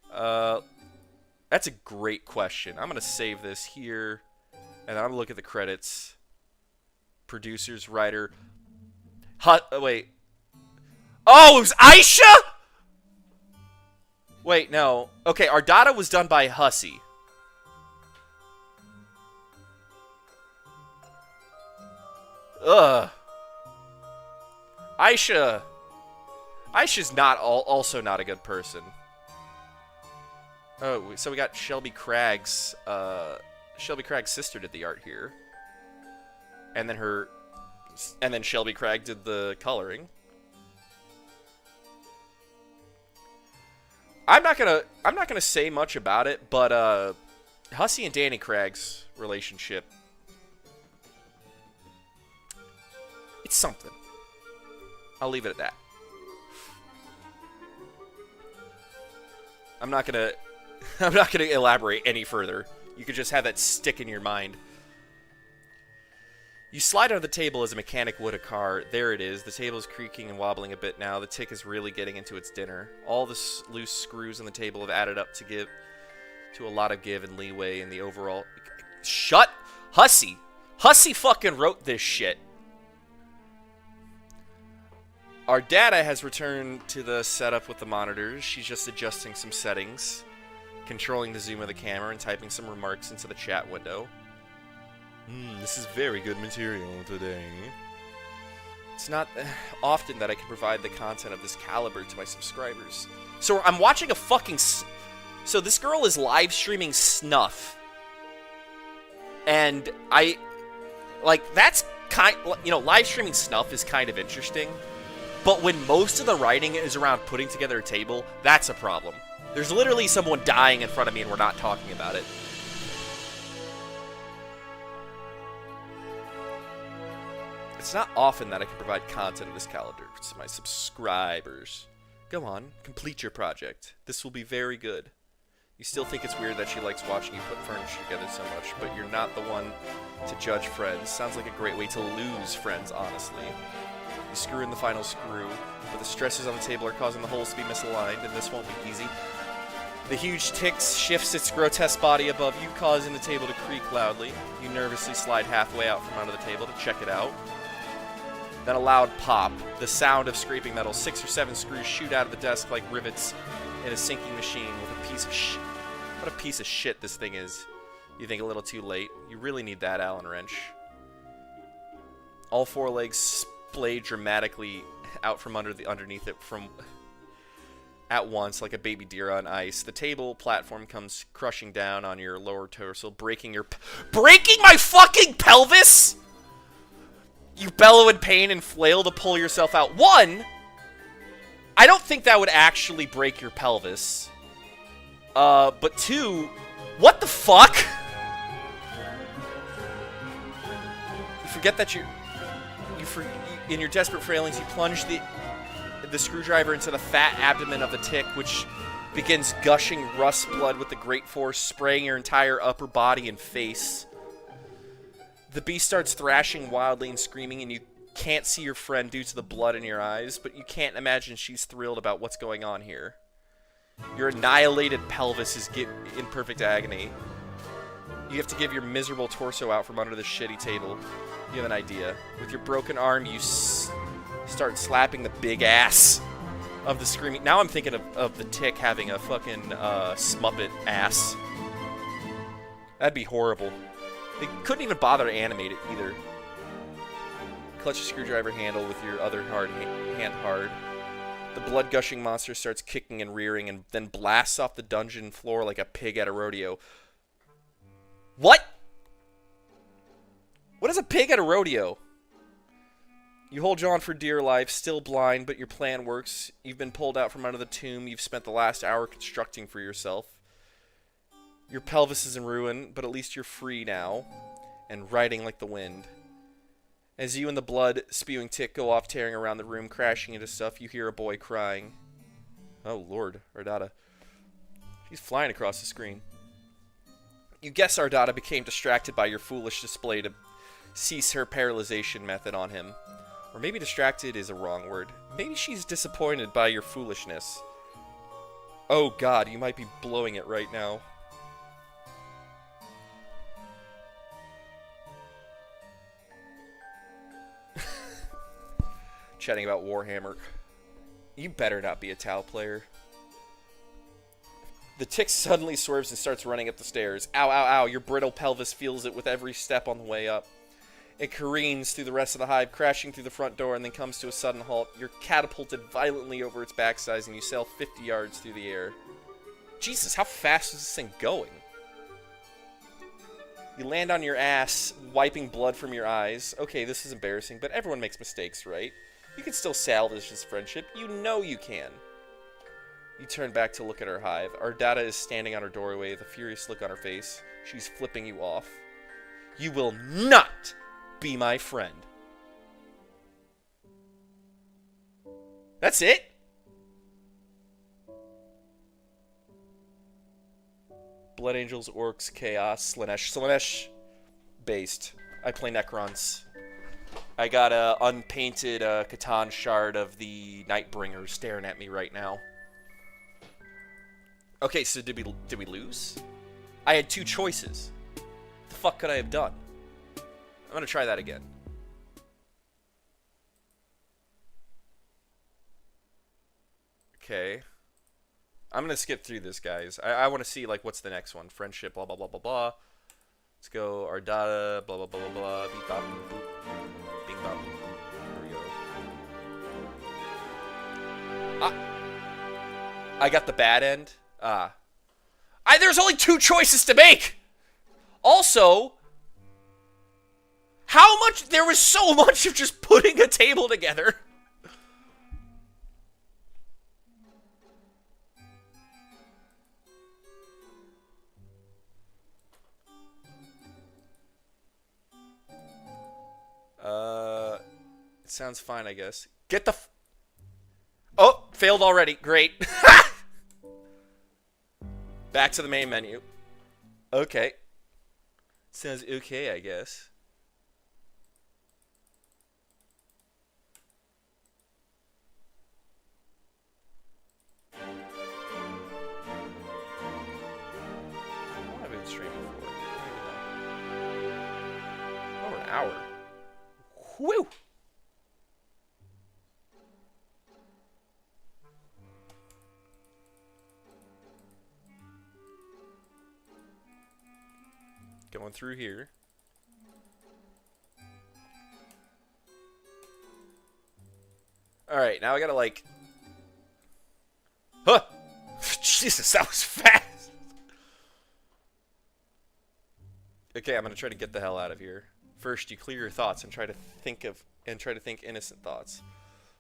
That's a great question. I'm going to save this here, and I'm going to look at the credits. Producers, writer. Wait. Oh, it was Aisha? Wait, no. Okay, our data was done by Hussey. Ugh. Aisha's also not a good person. Oh, so we got Shelby Craig's sister did the art here. And then Shelby Craig did the coloring. I'm not gonna say much about it, but Hussey and Danny Craig's relationship, it's something. I'll leave it at that. I'm not gonna elaborate any further. You could just have that stick in your mind. You slide under the table as a mechanic would a car. There it is. The table is creaking and wobbling a bit now. The tick is really getting into its dinner. All the loose screws on the table have added up to a lot of give and leeway in the overall... Shut! Hussy! Hussy fucking wrote this shit. Our data has returned to the setup with the monitors. She's just adjusting some settings, controlling the zoom of the camera, and typing some remarks into the chat window. This is very good material today. It's not often that I can provide the content of this caliber to my subscribers. So I'm watching a fucking... So this girl is live streaming snuff. And that's kind... You know, live streaming snuff is kind of interesting. But when most of the writing is around putting together a table, that's a problem. There's literally someone dying in front of me and we're not talking about it. It's not often that I can provide content of this caliber to my subscribers. Go on, complete your project. This will be very good. You still think it's weird that she likes watching you put furniture together so much, but you're not the one to judge friends. Sounds like a great way to lose friends, honestly. You screw in the final screw, but the stresses on the table are causing the holes to be misaligned, and this won't be easy. The huge tick shifts its grotesque body above you, causing the table to creak loudly. You nervously slide halfway out from under the table to check it out. Then a loud pop, the sound of scraping metal. 6 or 7 screws shoot out of the desk like rivets in a sinking machine with a piece of shit. What a piece of shit this thing is. You think a little too late. You really need that Allen wrench. All 4 legs splay dramatically out from underneath it from at once like a baby deer on ice. The table platform comes crushing down on your lower torso, breaking my fucking pelvis! You bellow in pain and flail to pull yourself out. 1, I don't think that would actually break your pelvis. But 2, what the fuck? You forget that in your desperate failings, you plunge the screwdriver into the fat abdomen of the tick, which begins gushing rust blood with the great force, spraying your entire upper body and face. The beast starts thrashing wildly and screaming, and you can't see your friend due to the blood in your eyes, but you can't imagine she's thrilled about what's going on here. Your annihilated pelvis is in perfect agony. You have to give your miserable torso out from under the shitty table. You have an idea. With your broken arm, you start slapping the big ass of the screaming... Now I'm thinking of the tick having a fucking smuppet ass. That'd be horrible. They couldn't even bother to animate it either. Clutch a screwdriver handle with your other hand hard. The blood-gushing monster starts kicking and rearing and then blasts off the dungeon floor like a pig at a rodeo. What? What is a pig at a rodeo? You hold on for dear life, still blind, but your plan works. You've been pulled out from under the tomb you've spent the last hour constructing for yourself. Your pelvis is in ruin, but at least you're free now, and riding like the wind. As you and the blood-spewing tick go off tearing around the room, crashing into stuff, you hear a boy crying. Oh, Lord, Ardata. He's flying across the screen. You guess Ardata became distracted by your foolish display to cease her paralyzation method on him. Or maybe distracted is a wrong word. Maybe she's disappointed by your foolishness. Oh, God, you might be blowing it right now. Chatting about Warhammer. You better not be a Tau player. The tick suddenly swerves and starts running up the stairs. Ow, ow, ow. Your brittle pelvis feels it with every step on the way up. It careens through the rest of the hive, crashing through the front door, and then comes to a sudden halt. You're catapulted violently over its backside, and you sail 50 yards through the air. Jesus, how fast is this thing going? You land on your ass, wiping blood from your eyes. Okay, this is embarrassing, but everyone makes mistakes, right? You can still salvage this friendship. You know you can. You turn back to look at her hive. Ardata is standing on her doorway with a furious look on her face. She's flipping you off. You will not be my friend. That's it? Blood Angels, Orcs, Chaos, Slanesh. Slanesh based. I play Necrons. I got a unpainted Catan shard of the Nightbringer staring at me right now. Okay, so did we lose? I had 2 choices. What the fuck could I have done? I'm gonna try that again. Okay. I'm gonna skip through this, guys. I want to see, like, what's the next one. Friendship, blah, blah, blah, blah, blah. Let's go, Ardata, blah, blah, blah, blah, blah. Beep, bop, boop, boop. Bing, bop, boop, boop. Here we go. I got the bad end. There's only 2 choices to make! Also, how much? There was so much of just putting a table together. It sounds fine, I guess. Get the Oh, failed already. Great. Back to the main menu. Okay. Sounds okay, I guess. How long have I been streaming for? I don't even know. Over an hour. Whew! Going through here. Alright, now I gotta, like... Huh! Jesus, that was fast! Okay, I'm gonna try to get the hell out of here. First, you clear your thoughts and try to think innocent thoughts.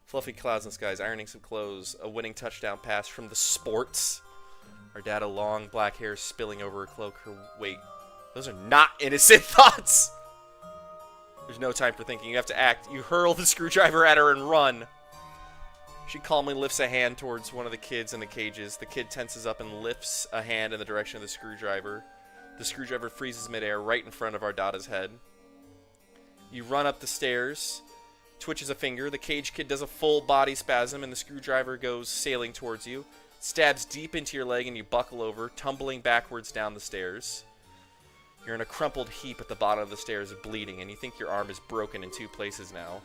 Fluffy clouds in the skies, ironing some clothes, a winning touchdown pass from the sports. Our dad, long black hair spilling over her cloak, her weight. Those are not innocent thoughts! There's no time for thinking, you have to act. You hurl the screwdriver at her and run. She calmly lifts a hand towards one of the kids in the cages. The kid tenses up and lifts a hand in the direction of the screwdriver. The screwdriver freezes midair right in front of Ardata's head. You run up the stairs, twitches a finger. The cage kid does a full body spasm and the screwdriver goes sailing towards you. Stabs deep into your leg and you buckle over, tumbling backwards down the stairs. You're in a crumpled heap at the bottom of the stairs, bleeding, and you think your arm is broken in 2 places now.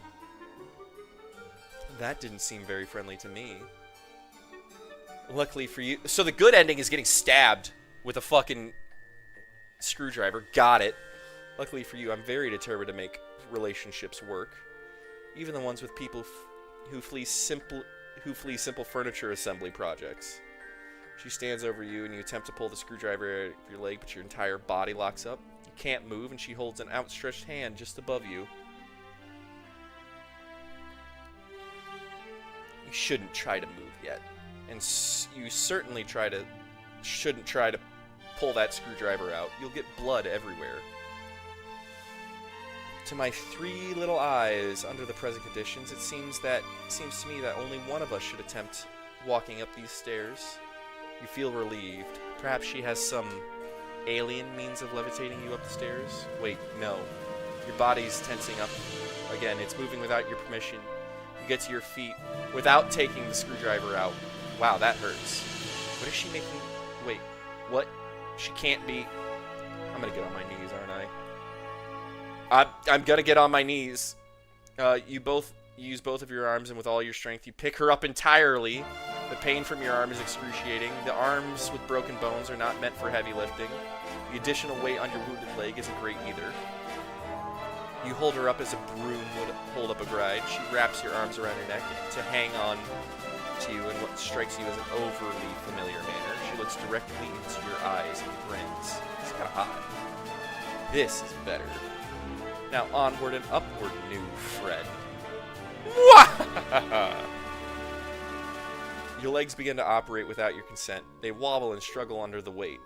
That didn't seem very friendly to me. Luckily for you... So the good ending is getting stabbed with a fucking screwdriver. Got it. Luckily for you, I'm very determined to make relationships work. Even the ones with people who flee simple furniture assembly projects. She stands over you and you attempt to pull the screwdriver out of your leg, but your entire body locks up. You can't move and she holds an outstretched hand just above you. You shouldn't try to move yet. And you certainly shouldn't try to pull that screwdriver out. You'll get blood everywhere. To my 3 little eyes, under the present conditions, it seems to me that only one of us should attempt walking up these stairs. You feel relieved. Perhaps she has some alien means of levitating you up the stairs? Wait, no. Your body's tensing up. Again, it's moving without your permission. You get to your feet without taking the screwdriver out. Wow, that hurts. What is she making? Wait, what? She can't be... I'm gonna get on my knees, aren't I? I'm gonna get on my knees. You both use both of your arms, and with all your strength, you pick her up entirely. The pain from your arm is excruciating. The arms with broken bones are not meant for heavy lifting. The additional weight on your wounded leg isn't great either. You hold her up as a broom would hold up a bride. She wraps your arms around your neck to hang on to you in what strikes you as an overly familiar manner. She looks directly into your eyes and grins. It's kind of hot. This is better. Now onward and upward, new friend. Your legs begin to operate without your consent. They wobble and struggle under the weight.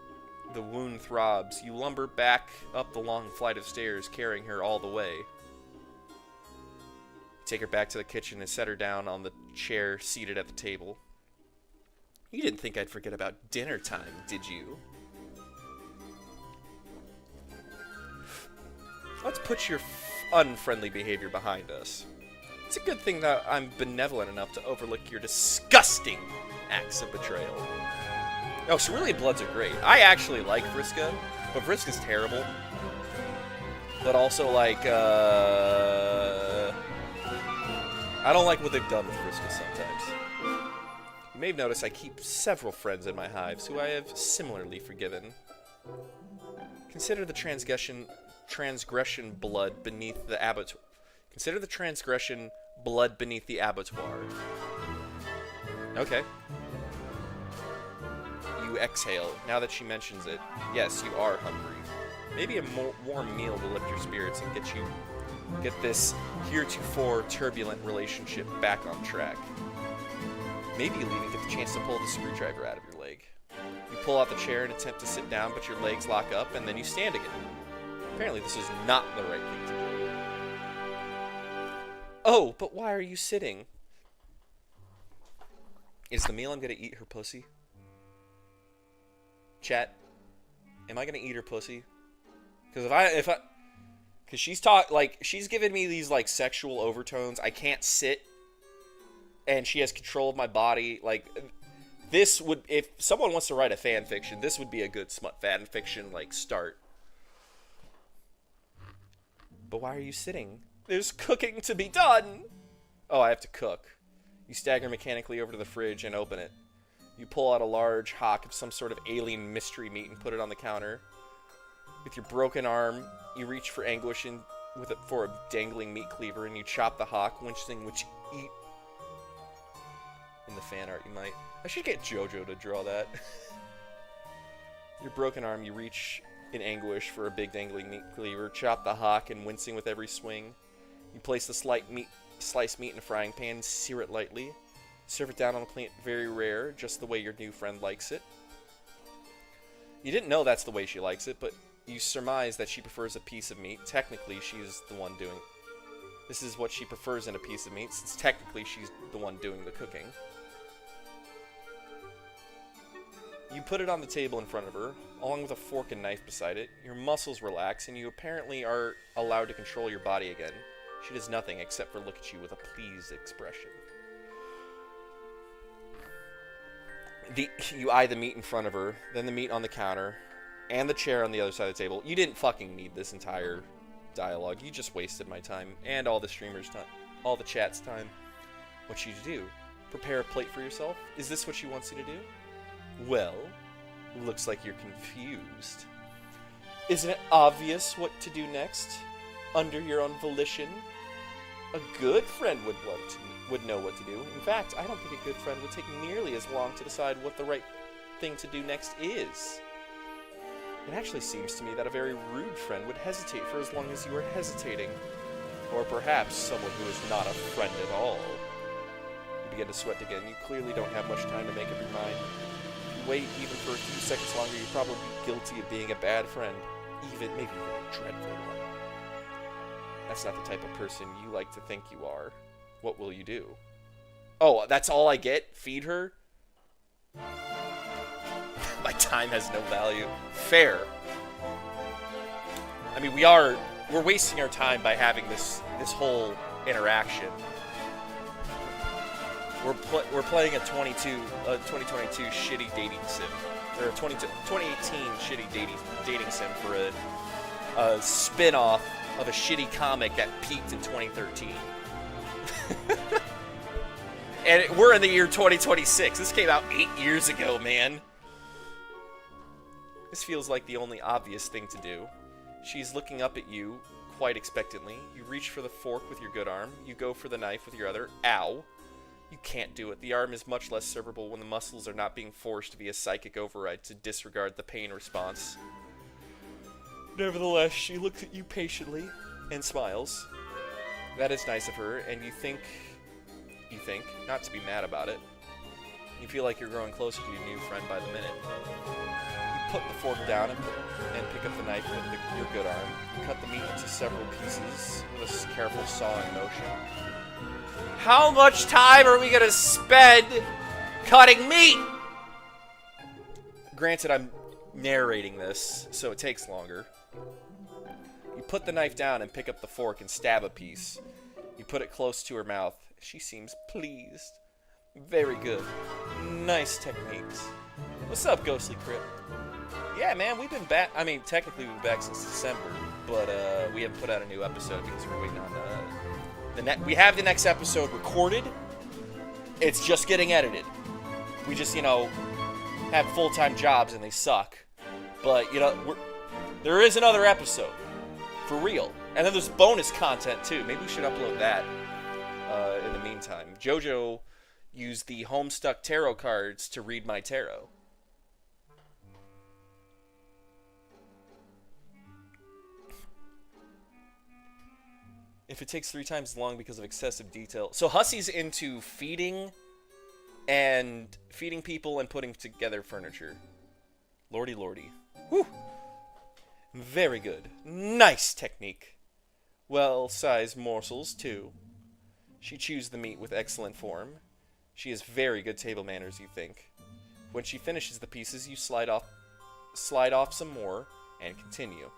The wound throbs. You lumber back up the long flight of stairs, carrying her all the way. You take her back to the kitchen and set her down on the chair seated at the table. You didn't think I'd forget about dinner time, did you? Let's put your unfriendly behavior behind us. It's a good thing that I'm benevolent enough to overlook your disgusting acts of betrayal. Oh, Cerulean Bloods are great. I actually like Vriska, but Vriska's terrible. But also, like, I don't like what they've done with Vriska sometimes. You may have noticed I keep several friends in my hives who I have similarly forgiven. Consider the transgression blood beneath the abattoir. Consider the transgression blood beneath the abattoir. Okay. You exhale. Now that she mentions it, yes, you are hungry. Maybe a warm meal will lift your spirits and get this heretofore turbulent relationship back on track. Maybe you'll even get the chance to pull the screwdriver out of your leg. You pull out the chair and attempt to sit down, but your legs lock up, and then you stand again. Apparently this is not the right thing to do. Oh, but why are you sitting? Is the meal I'm gonna eat her pussy? Chat, am I gonna eat her pussy? Because because she's giving me these like sexual overtones. I can't sit, and she has control of my body. Like, this would, if someone wants to write a fan fiction, this would be a good smut fan fiction like start. But why are you sitting? There's cooking to be done. Oh, I have to cook. You stagger mechanically over to the fridge and open it. You pull out a large hock of some sort of alien mystery meat and put it on the counter. With your broken arm, you reach for anguish for a dangling meat cleaver, and you chop the hock, winching which you eat. In the fan art, you might. I should get JoJo to draw that. Your broken arm, you reach in anguish for a big dangling meat cleaver, chop the hock, and wincing with every swing. You place the sliced meat in a frying pan, sear it lightly. Serve it down on a plate, very rare, just the way your new friend likes it. You didn't know that's the way she likes it, but you surmise that she prefers a piece of meat. Technically, she's the one doing... This is what she prefers in a piece of meat, since technically she's the one doing the cooking. You put it on the table in front of her, along with a fork and knife beside it. Your muscles relax, and you apparently are allowed to control your body again. She does nothing except for look at you with a pleased expression. You eye the meat in front of her, then the meat on the counter, and the chair on the other side of the table. You didn't fucking need this entire dialogue. You just wasted my time, and all the streamers' time, all the chat's time. What should you do? Prepare a plate for yourself? Is this what she wants you to do? Well, looks like you're confused. Isn't it obvious what to do next? Under your own volition? A good friend would know what to do. In fact, I don't think a good friend would take nearly as long to decide what the right thing to do next is. It actually seems to me that a very rude friend would hesitate for as long as you are hesitating. Or perhaps someone who is not a friend at all. You begin to sweat again. You clearly don't have much time to make up your mind. If you wait even for a few seconds longer, you'll probably be guilty of being a bad friend. Maybe even a dreadful one. That's not the type of person you like to think you are. What will you do? Oh, that's all I get? Feed her? My time has no value. Fair. I mean, we're wasting our time by having this whole interaction. We're playing a 2022 shitty dating sim, or a 2018 shitty dating sim for a spin-off of a shitty comic that peaked in 2013. And we're in the year 2026. This came out 8 years ago, man. This feels like the only obvious thing to do. She's looking up at you quite expectantly. You reach for the fork with your good arm. You go for the knife with your other. Ow. You can't do it. The arm is much less servable when the muscles are not being forced via psychic override to disregard the pain response. Nevertheless, she looks at you patiently and smiles. That is nice of her, and you think, not to be mad about it. You feel like you're growing closer to your new friend by the minute. You put the fork down and pick up the knife with your good arm. You cut the meat into several pieces with a careful sawing motion. How much time are we gonna spend cutting meat? Granted, I'm narrating this, so it takes longer. You put the knife down and pick up the fork and stab a piece. You put it close to her mouth. She seems pleased. Very good. Nice techniques. What's up, Ghostly Crypt? Yeah, man, we've been back. I mean, technically we've been back since December, but we haven't put out a new episode because we're waiting on we have the next episode recorded. It's just getting edited. We just, you know, have full-time jobs and they suck. But, you know, there is another episode. For real. And then there's bonus content, too. Maybe we should upload that in the meantime. JoJo used the Homestuck tarot cards to read my tarot. If it takes 3 times as long because of excessive detail. So Hussey's into feeding people and putting together furniture. Lordy lordy. Whew. Very good. Nice technique. Well-sized morsels, too. She chews the meat with excellent form. She has very good table manners, you think. When she finishes the pieces, you slide off some more and continue.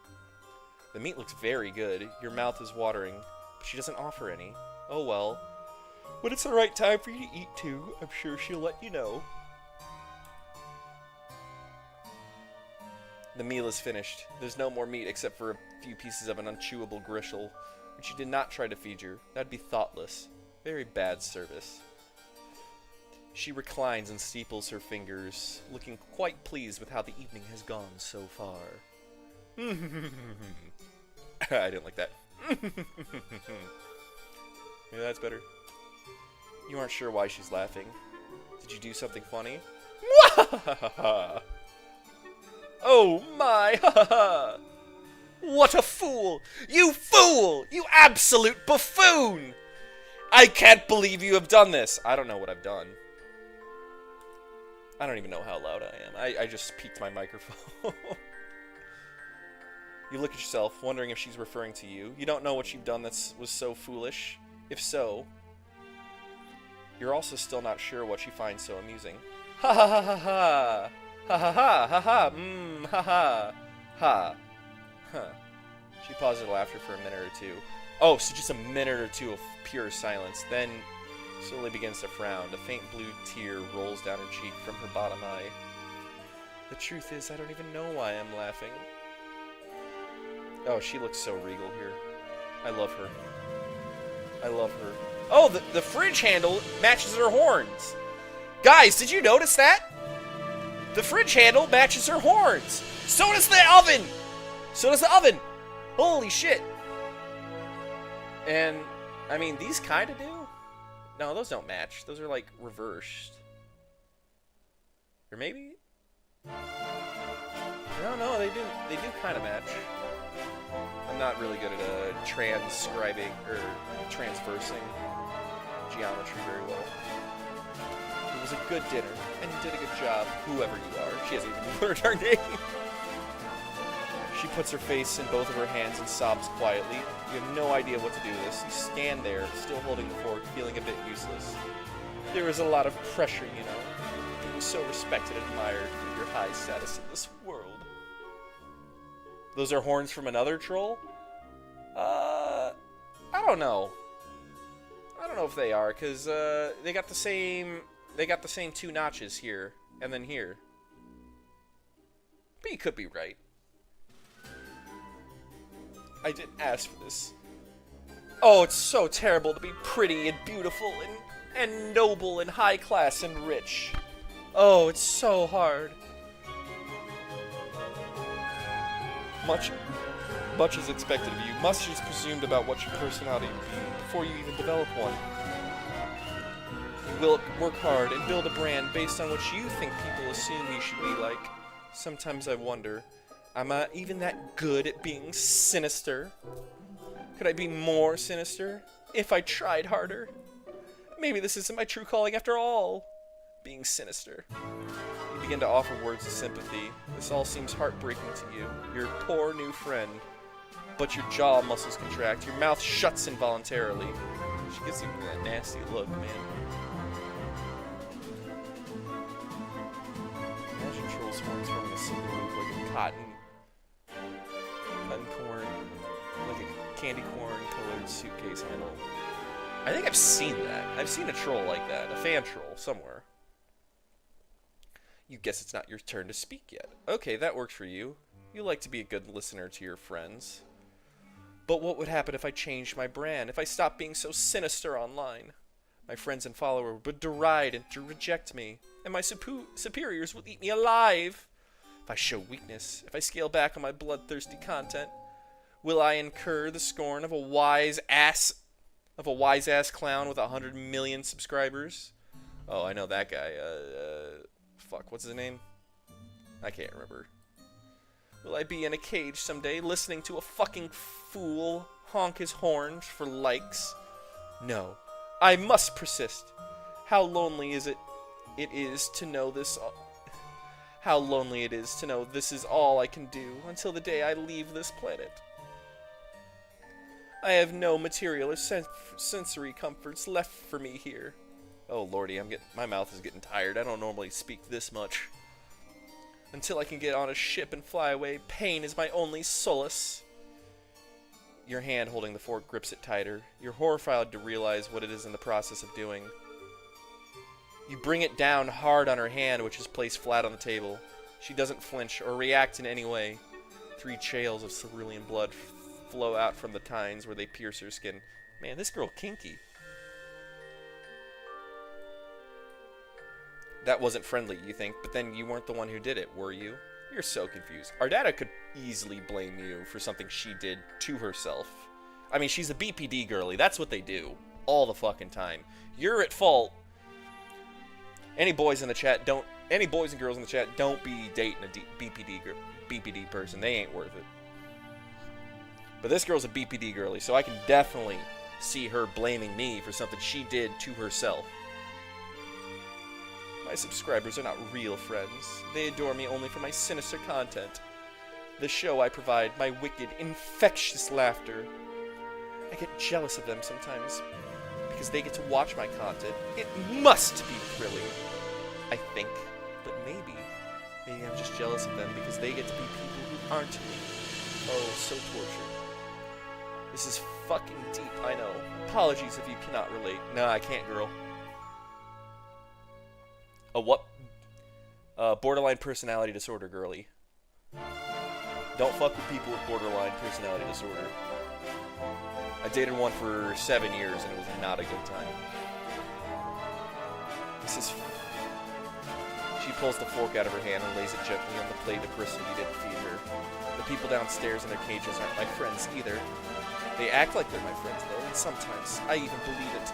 The meat looks very good. Your mouth is watering. But she doesn't offer any. Oh well. When it's the right time for you to eat too, I'm sure she'll let you know. The meal is finished. There's no more meat except for a few pieces of an unchewable gristle, which you did not try to feed her. That'd be thoughtless. Very bad service. She reclines and steeples her fingers, looking quite pleased with how the evening has gone so far. I didn't like that. Maybe that's better. You aren't sure why she's laughing. Did you do something funny? Oh my! What a fool! You fool! You absolute buffoon! I can't believe you have done this! I don't know what I've done. I don't even know how loud I am. I just peaked my microphone. You look at yourself, wondering if she's referring to you. You don't know what you've done that was so foolish. If so, you're also still not sure what she finds so amusing. Ha ha ha ha ha! Ha ha ha ha ha! Ha ha! Ha! Huh. She pauses her laughter for a minute or two. Oh, so just a minute or two of pure silence. Then slowly begins to frown. A faint blue tear rolls down her cheek from her bottom eye. The truth is, I don't even know why I'm laughing. Oh, she looks so regal here. I love her. I love her. Oh, the fridge handle matches her horns. Guys, did you notice that? The fridge handle matches her horns. So does the oven. So does the oven. Holy shit. And, I mean, these kind of do. No, those don't match. Those are, like, reversed. Or maybe? No, they do kind of match. I'm not really good at transcribing or transversing geometry very well. It was a good dinner, and you did a good job, whoever you are. She hasn't even learned our name. She puts her face in both of her hands and sobs quietly. You have no idea what to do with this. You stand there, still holding the fork, feeling a bit useless. There is a lot of pressure, you know. Being so respected and admired for your high status in this world. Those are horns from another troll? I don't know. I don't know if they are, because they got the same 2 notches here and then here. But you could be right. I didn't ask for this. Oh, it's so terrible to be pretty and beautiful and noble and high class and rich. Oh, it's so hard. Much is expected of you. Much is presumed about what your personality will be before you even develop one. You will work hard and build a brand based on what you think people assume you should be like. Sometimes I wonder, am I even that good at being sinister? Could I be more sinister if I tried harder? Maybe this isn't my true calling after all. Being sinister. You begin to offer words of sympathy. This all seems heartbreaking to you. Your poor new friend. But your jaw muscles contract. Your mouth shuts involuntarily. She gives you that nasty look, man. Imagine trolls' horns from a single loop like a cotton corn. candy corn colored suitcase handle. I think I've seen that. I've seen a troll like that. A fan troll somewhere. You guess it's not your turn to speak yet. Okay, that works for you. You like to be a good listener to your friends. But what would happen if I changed my brand? If I stopped being so sinister online? My friends and followers would deride and reject me. And my superiors would eat me alive. If I show weakness, if I scale back on my bloodthirsty content, will I incur the scorn of a wise-ass clown with 100 million subscribers? Oh, I know that guy. Fuck, what's his name? I can't remember. Will I be in a cage someday listening to a fucking fool honk his horns for likes? No. I must persist. How lonely is it to know this how lonely it is to know this is all I can do until the day I leave this planet. I have no material or sensory comforts left for me here. Oh lordy, my mouth is getting tired. I don't normally speak this much. Until I can get on a ship and fly away, pain is my only solace. Your hand holding the fork grips it tighter. You're horrified to realize what it is in the process of doing. You bring it down hard on her hand, which is placed flat on the table. She doesn't flinch or react in any way. 3 trails of cerulean blood flow out from the tines where they pierce her skin. Man, this girl kinky. That wasn't friendly, you think, but then you weren't the one who did it, were you? You're so confused. Ardata could easily blame you for something she did to herself. I mean, she's a BPD girly. That's what they do. All the fucking time. You're at fault. Any boys and girls in the chat, don't be dating a BPD person. They ain't worth it. But this girl's a BPD girly, so I can definitely see her blaming me for something she did to herself. My subscribers are not real friends. They adore me only for my sinister content. The show I provide, my wicked, infectious laughter. I get jealous of them sometimes because they get to watch my content. It must be thrilling, I think. But maybe I'm just jealous of them because they get to be people who aren't me. Oh, so tortured. This is fucking deep, I know. Apologies if you cannot relate. No, I can't, girl. A what? Borderline personality disorder, girly. Don't fuck with people with borderline personality disorder. I dated one for 7 years and it was not a good time. She pulls the fork out of her hand and lays it gently on the plate of gristle you didn't feed her. The people downstairs in their cages aren't my friends either. They act like they're my friends though, and sometimes I even believe it.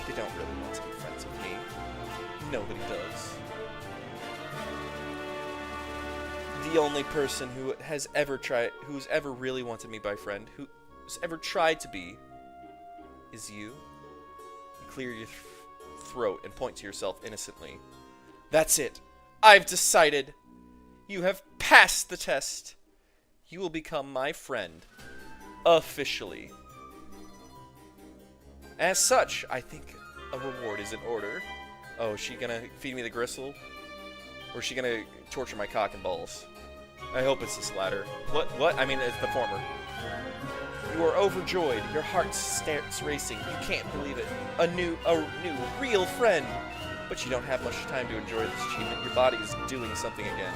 They don't really want to be friends with me. Nobody does. The only person who's ever really wanted me by friend, who's ever tried to be, is you. You clear your throat and point to yourself innocently. That's it. I've decided. You have passed the test. You will become my friend. Officially. As such, I think a reward is in order. Oh, is she gonna feed me the gristle? Or is she gonna torture my cock and balls? I hope it's this latter. What? I mean, it's the former. You are overjoyed. Your heart starts racing. You can't believe it. A new, real friend. But you don't have much time to enjoy this achievement. Your body is doing something again.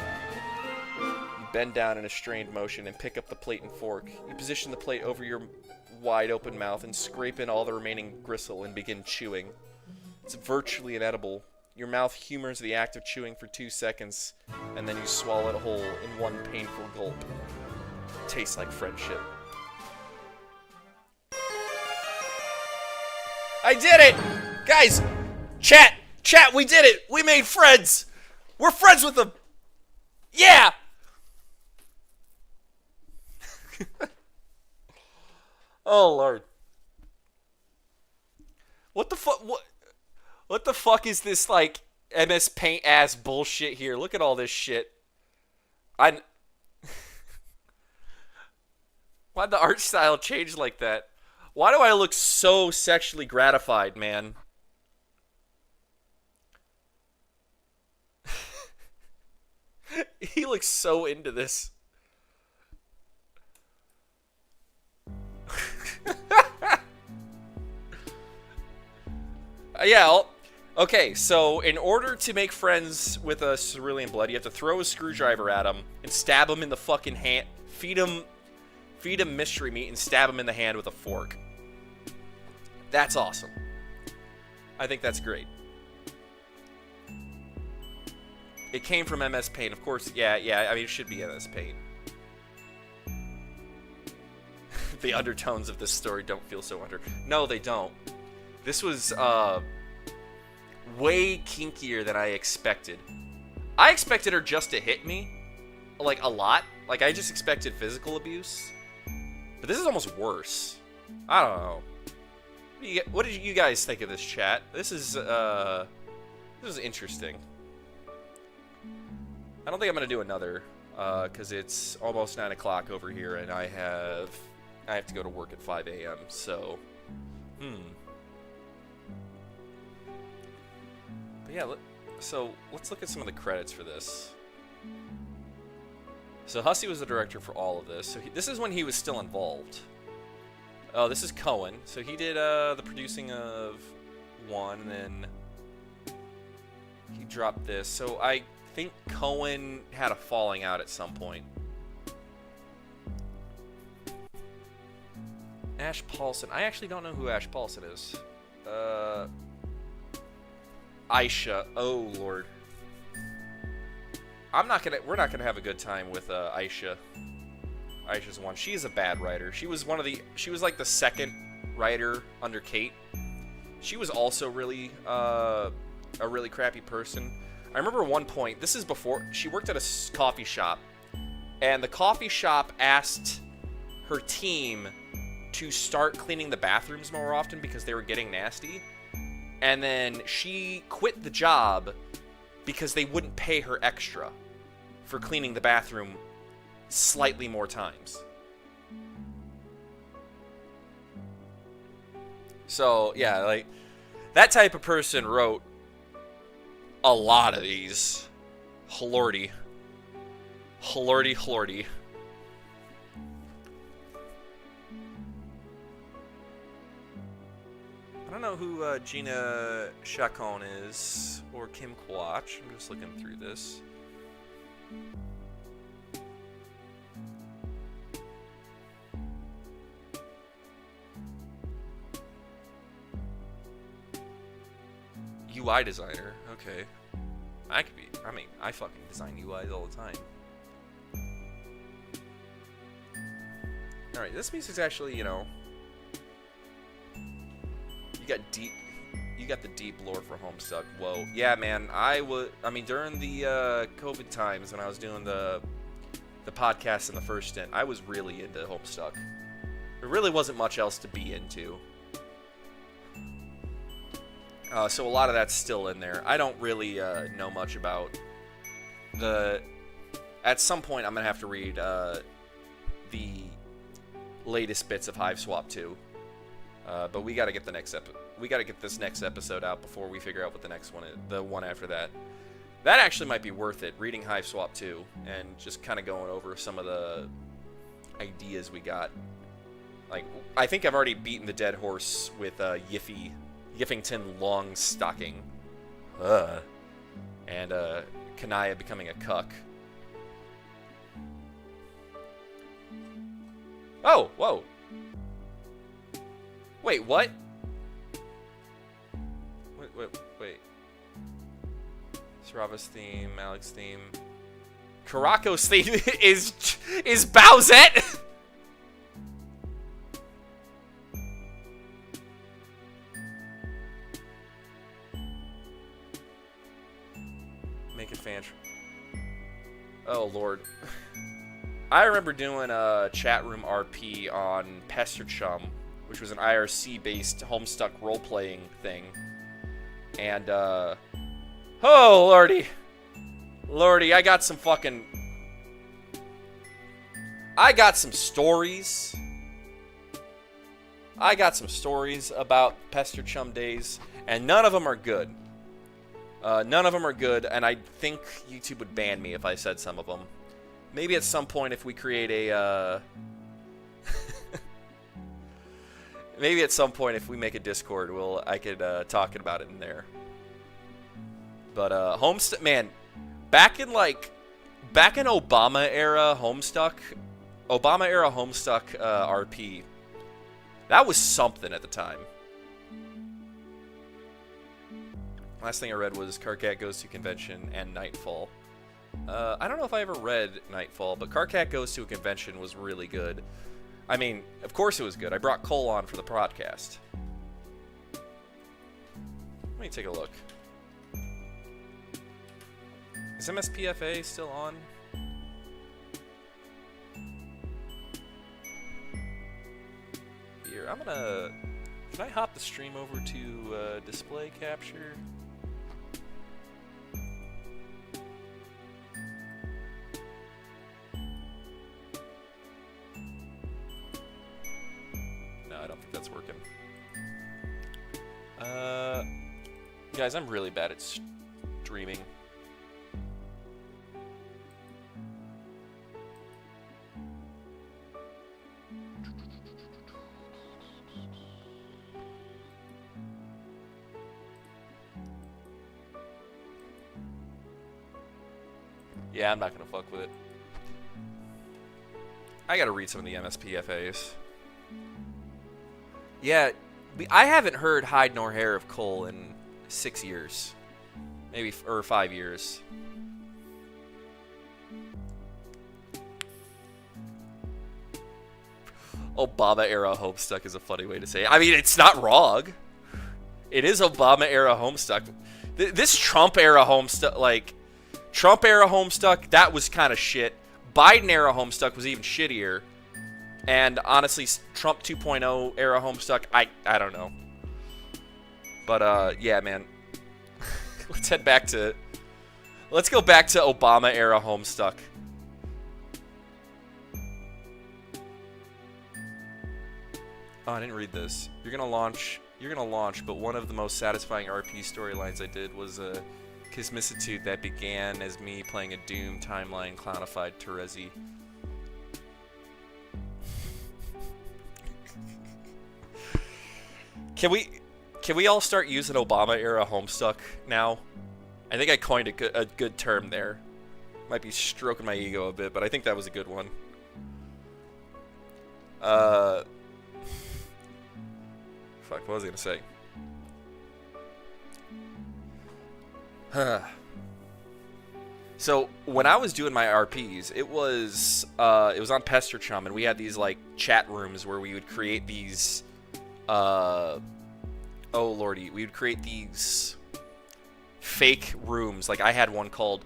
You bend down in a strained motion and pick up the plate and fork. You position the plate over your wide open mouth and scrape in all the remaining gristle and begin chewing. It's virtually inedible. Your mouth humors the act of chewing for 2 seconds, and then you swallow it whole in one painful gulp. It tastes like friendship. I did it! Guys! Chat, we did it! We made friends! We're friends with them! Yeah! Oh, Lord. What the fuck? What the fuck is this, like, MS Paint ass bullshit here? Look at all this shit. Why'd the art style change like that? Why do I look so sexually gratified, man? He looks so into this. Yeah. Okay, so in order to make friends with a cerulean blood, you have to throw a screwdriver at him and stab him in the fucking hand. Feed him mystery meat and stab him in the hand with a fork. That's awesome. I think that's great. It came from MS Paint, of course. Yeah. I mean, it should be MS Paint. The undertones of this story don't feel so under. No, they don't. This was way kinkier than I expected. I expected her just to hit me, like, a lot. Like, I just expected physical abuse. But this is almost worse. I don't know. What did you guys think of this, chat? This is interesting. I don't think I'm gonna do another, because it's almost 9 o'clock over here, and I have to go to work at 5 a.m. So, But yeah, so let's look at some of the credits for this. So Hussey was the director for all of this. So this is when he was still involved. Oh, this is Cohen. So he did the producing of one, and then he dropped this. So I think Cohen had a falling out at some point. Ash Paulson. I actually don't know who Ash Paulson is. Aisha. Oh Lord. We're not gonna have a good time with Aisha. Aisha's one. She's a bad writer. She was like the second writer under Kate. She was also really a really crappy person. I remember one point, this is before, she worked at a coffee shop, and the coffee shop asked her team to start cleaning the bathrooms more often because they were getting nasty. And then she quit the job because they wouldn't pay her extra for cleaning the bathroom slightly more times. So, yeah, like, that type of person wrote a lot of these. Lordy. Lordy. I don't know who Gina Chacon is, or Kim Kwach. I'm just looking through this. UI designer, okay. I mean, I fucking design UIs all the time. Alright, this music's actually, you know, you got the deep lore for Homestuck. Whoa. Yeah, man, I mean, during the COVID times when I was doing the podcast in the first stint, I was really into Homestuck. There really wasn't much else to be into. So a lot of that's still in there. I don't really know much about at some point I'm gonna have to read the latest bits of Hiveswap 2. But we gotta get this next episode out before we figure out what the next one is, the one after that. That actually might be worth it, reading Hiveswap 2 and just kind of going over some of the ideas we got. Like, I think I've already beaten the dead horse with Yiffington Longstocking. And Kanaya becoming a cuck. Oh, whoa. Wait, what? Wait. Sarava's theme, Alex's theme. Karako's theme is Bowsette! Make it fan. Oh, Lord. I remember doing a chat room RP on Pester Chum, which was an IRC-based Homestuck role-playing thing. And, oh, Lordy. Lordy, I got some stories. I got some stories about Pester Chum days, and none of them are good. None of them are good, and I think YouTube would ban me if I said some of them. Maybe at some point if we create a, Maybe at some point, if we make a Discord, I could talk about it in there. But Homestuck, man, back in Obama era Homestuck RP, that was something at the time. Last thing I read was Carcat Goes to Convention and Nightfall. I don't know if I ever read Nightfall, but Carcat Goes to a Convention was really good. I mean, of course it was good. I brought Cole on for the podcast. Let me take a look. Is MSPFA still on? Here, can I hop the stream over to display capture? No, I don't think that's working. Guys, I'm really bad at streaming. Yeah, I'm not gonna fuck with it. I gotta read some of the MSPFAs. Yeah, I haven't heard hide nor hair of Cole in 6 years. Maybe, or 5 years. Obama-era Homestuck is a funny way to say it. I mean, it's not wrong. It is Obama-era Homestuck. This Trump-era Homestuck, like... Trump-era Homestuck, that was kind of shit. Biden-era Homestuck was even shittier. And honestly, Trump 2.0 era Homestuck, I don't know. But, yeah, man. Let's go back to Obama-era Homestuck. Oh, I didn't read this. You're gonna launch, but one of the most satisfying RP storylines I did was a Kismissitude that began as me playing a Doom timeline clownified Terezi. Can we all start using Obama-era Homestuck now? I think I coined a good term there. Might be stroking my ego a bit, but I think that was a good one. Fuck, what was I gonna say? So when I was doing my RPs, it was on Pester Chum, and we had these like chat rooms where we would create these. Oh lordy, we would create these fake rooms. Like I had one called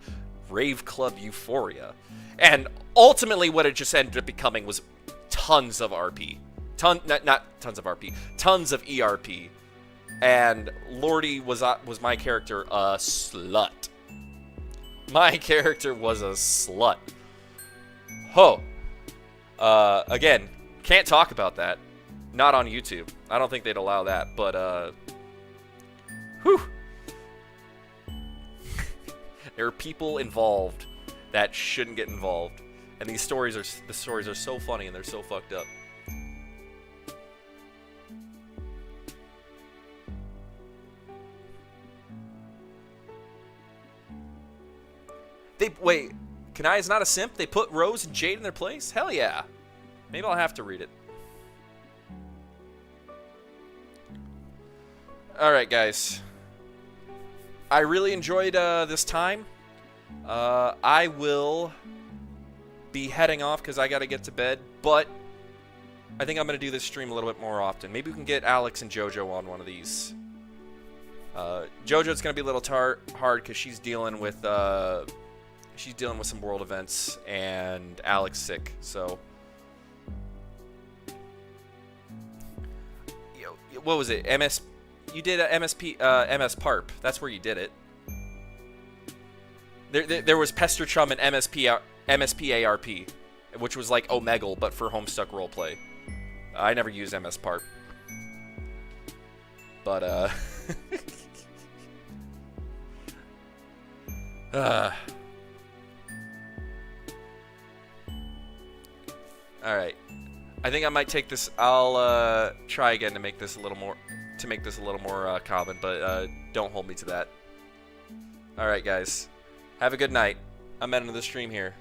Rave Club Euphoria, and ultimately what it just ended up becoming was tons of RP. Not tons of RP, tons of ERP. And Lordy was my character a slut. My character was a slut. Ho. Again, can't talk about that. Not on YouTube. I don't think they'd allow that, but whew. There are people involved that shouldn't get involved. And the stories are so funny and they're so fucked up. Wait, Kanai is not a simp? They put Rose and Jade in their place? Hell yeah. Maybe I'll have to read it. Alright, guys. I really enjoyed this time. I will be heading off because I got to get to bed, but I think I'm going to do this stream a little bit more often. Maybe we can get Alex and JoJo on one of these. JoJo's going to be a little hard because she's dealing with some world events, and Alex sick, so. What was it? You did a MS Parp. That's where you did it. There was Pester Chum and MSPARP, which was like Omegle, but for Homestuck roleplay. I never used MS Parp. But, Alright. I think I might take this. I'll try again to make this a little more common, but don't hold me to that. All right, guys. Have a good night. I'm ending the stream here.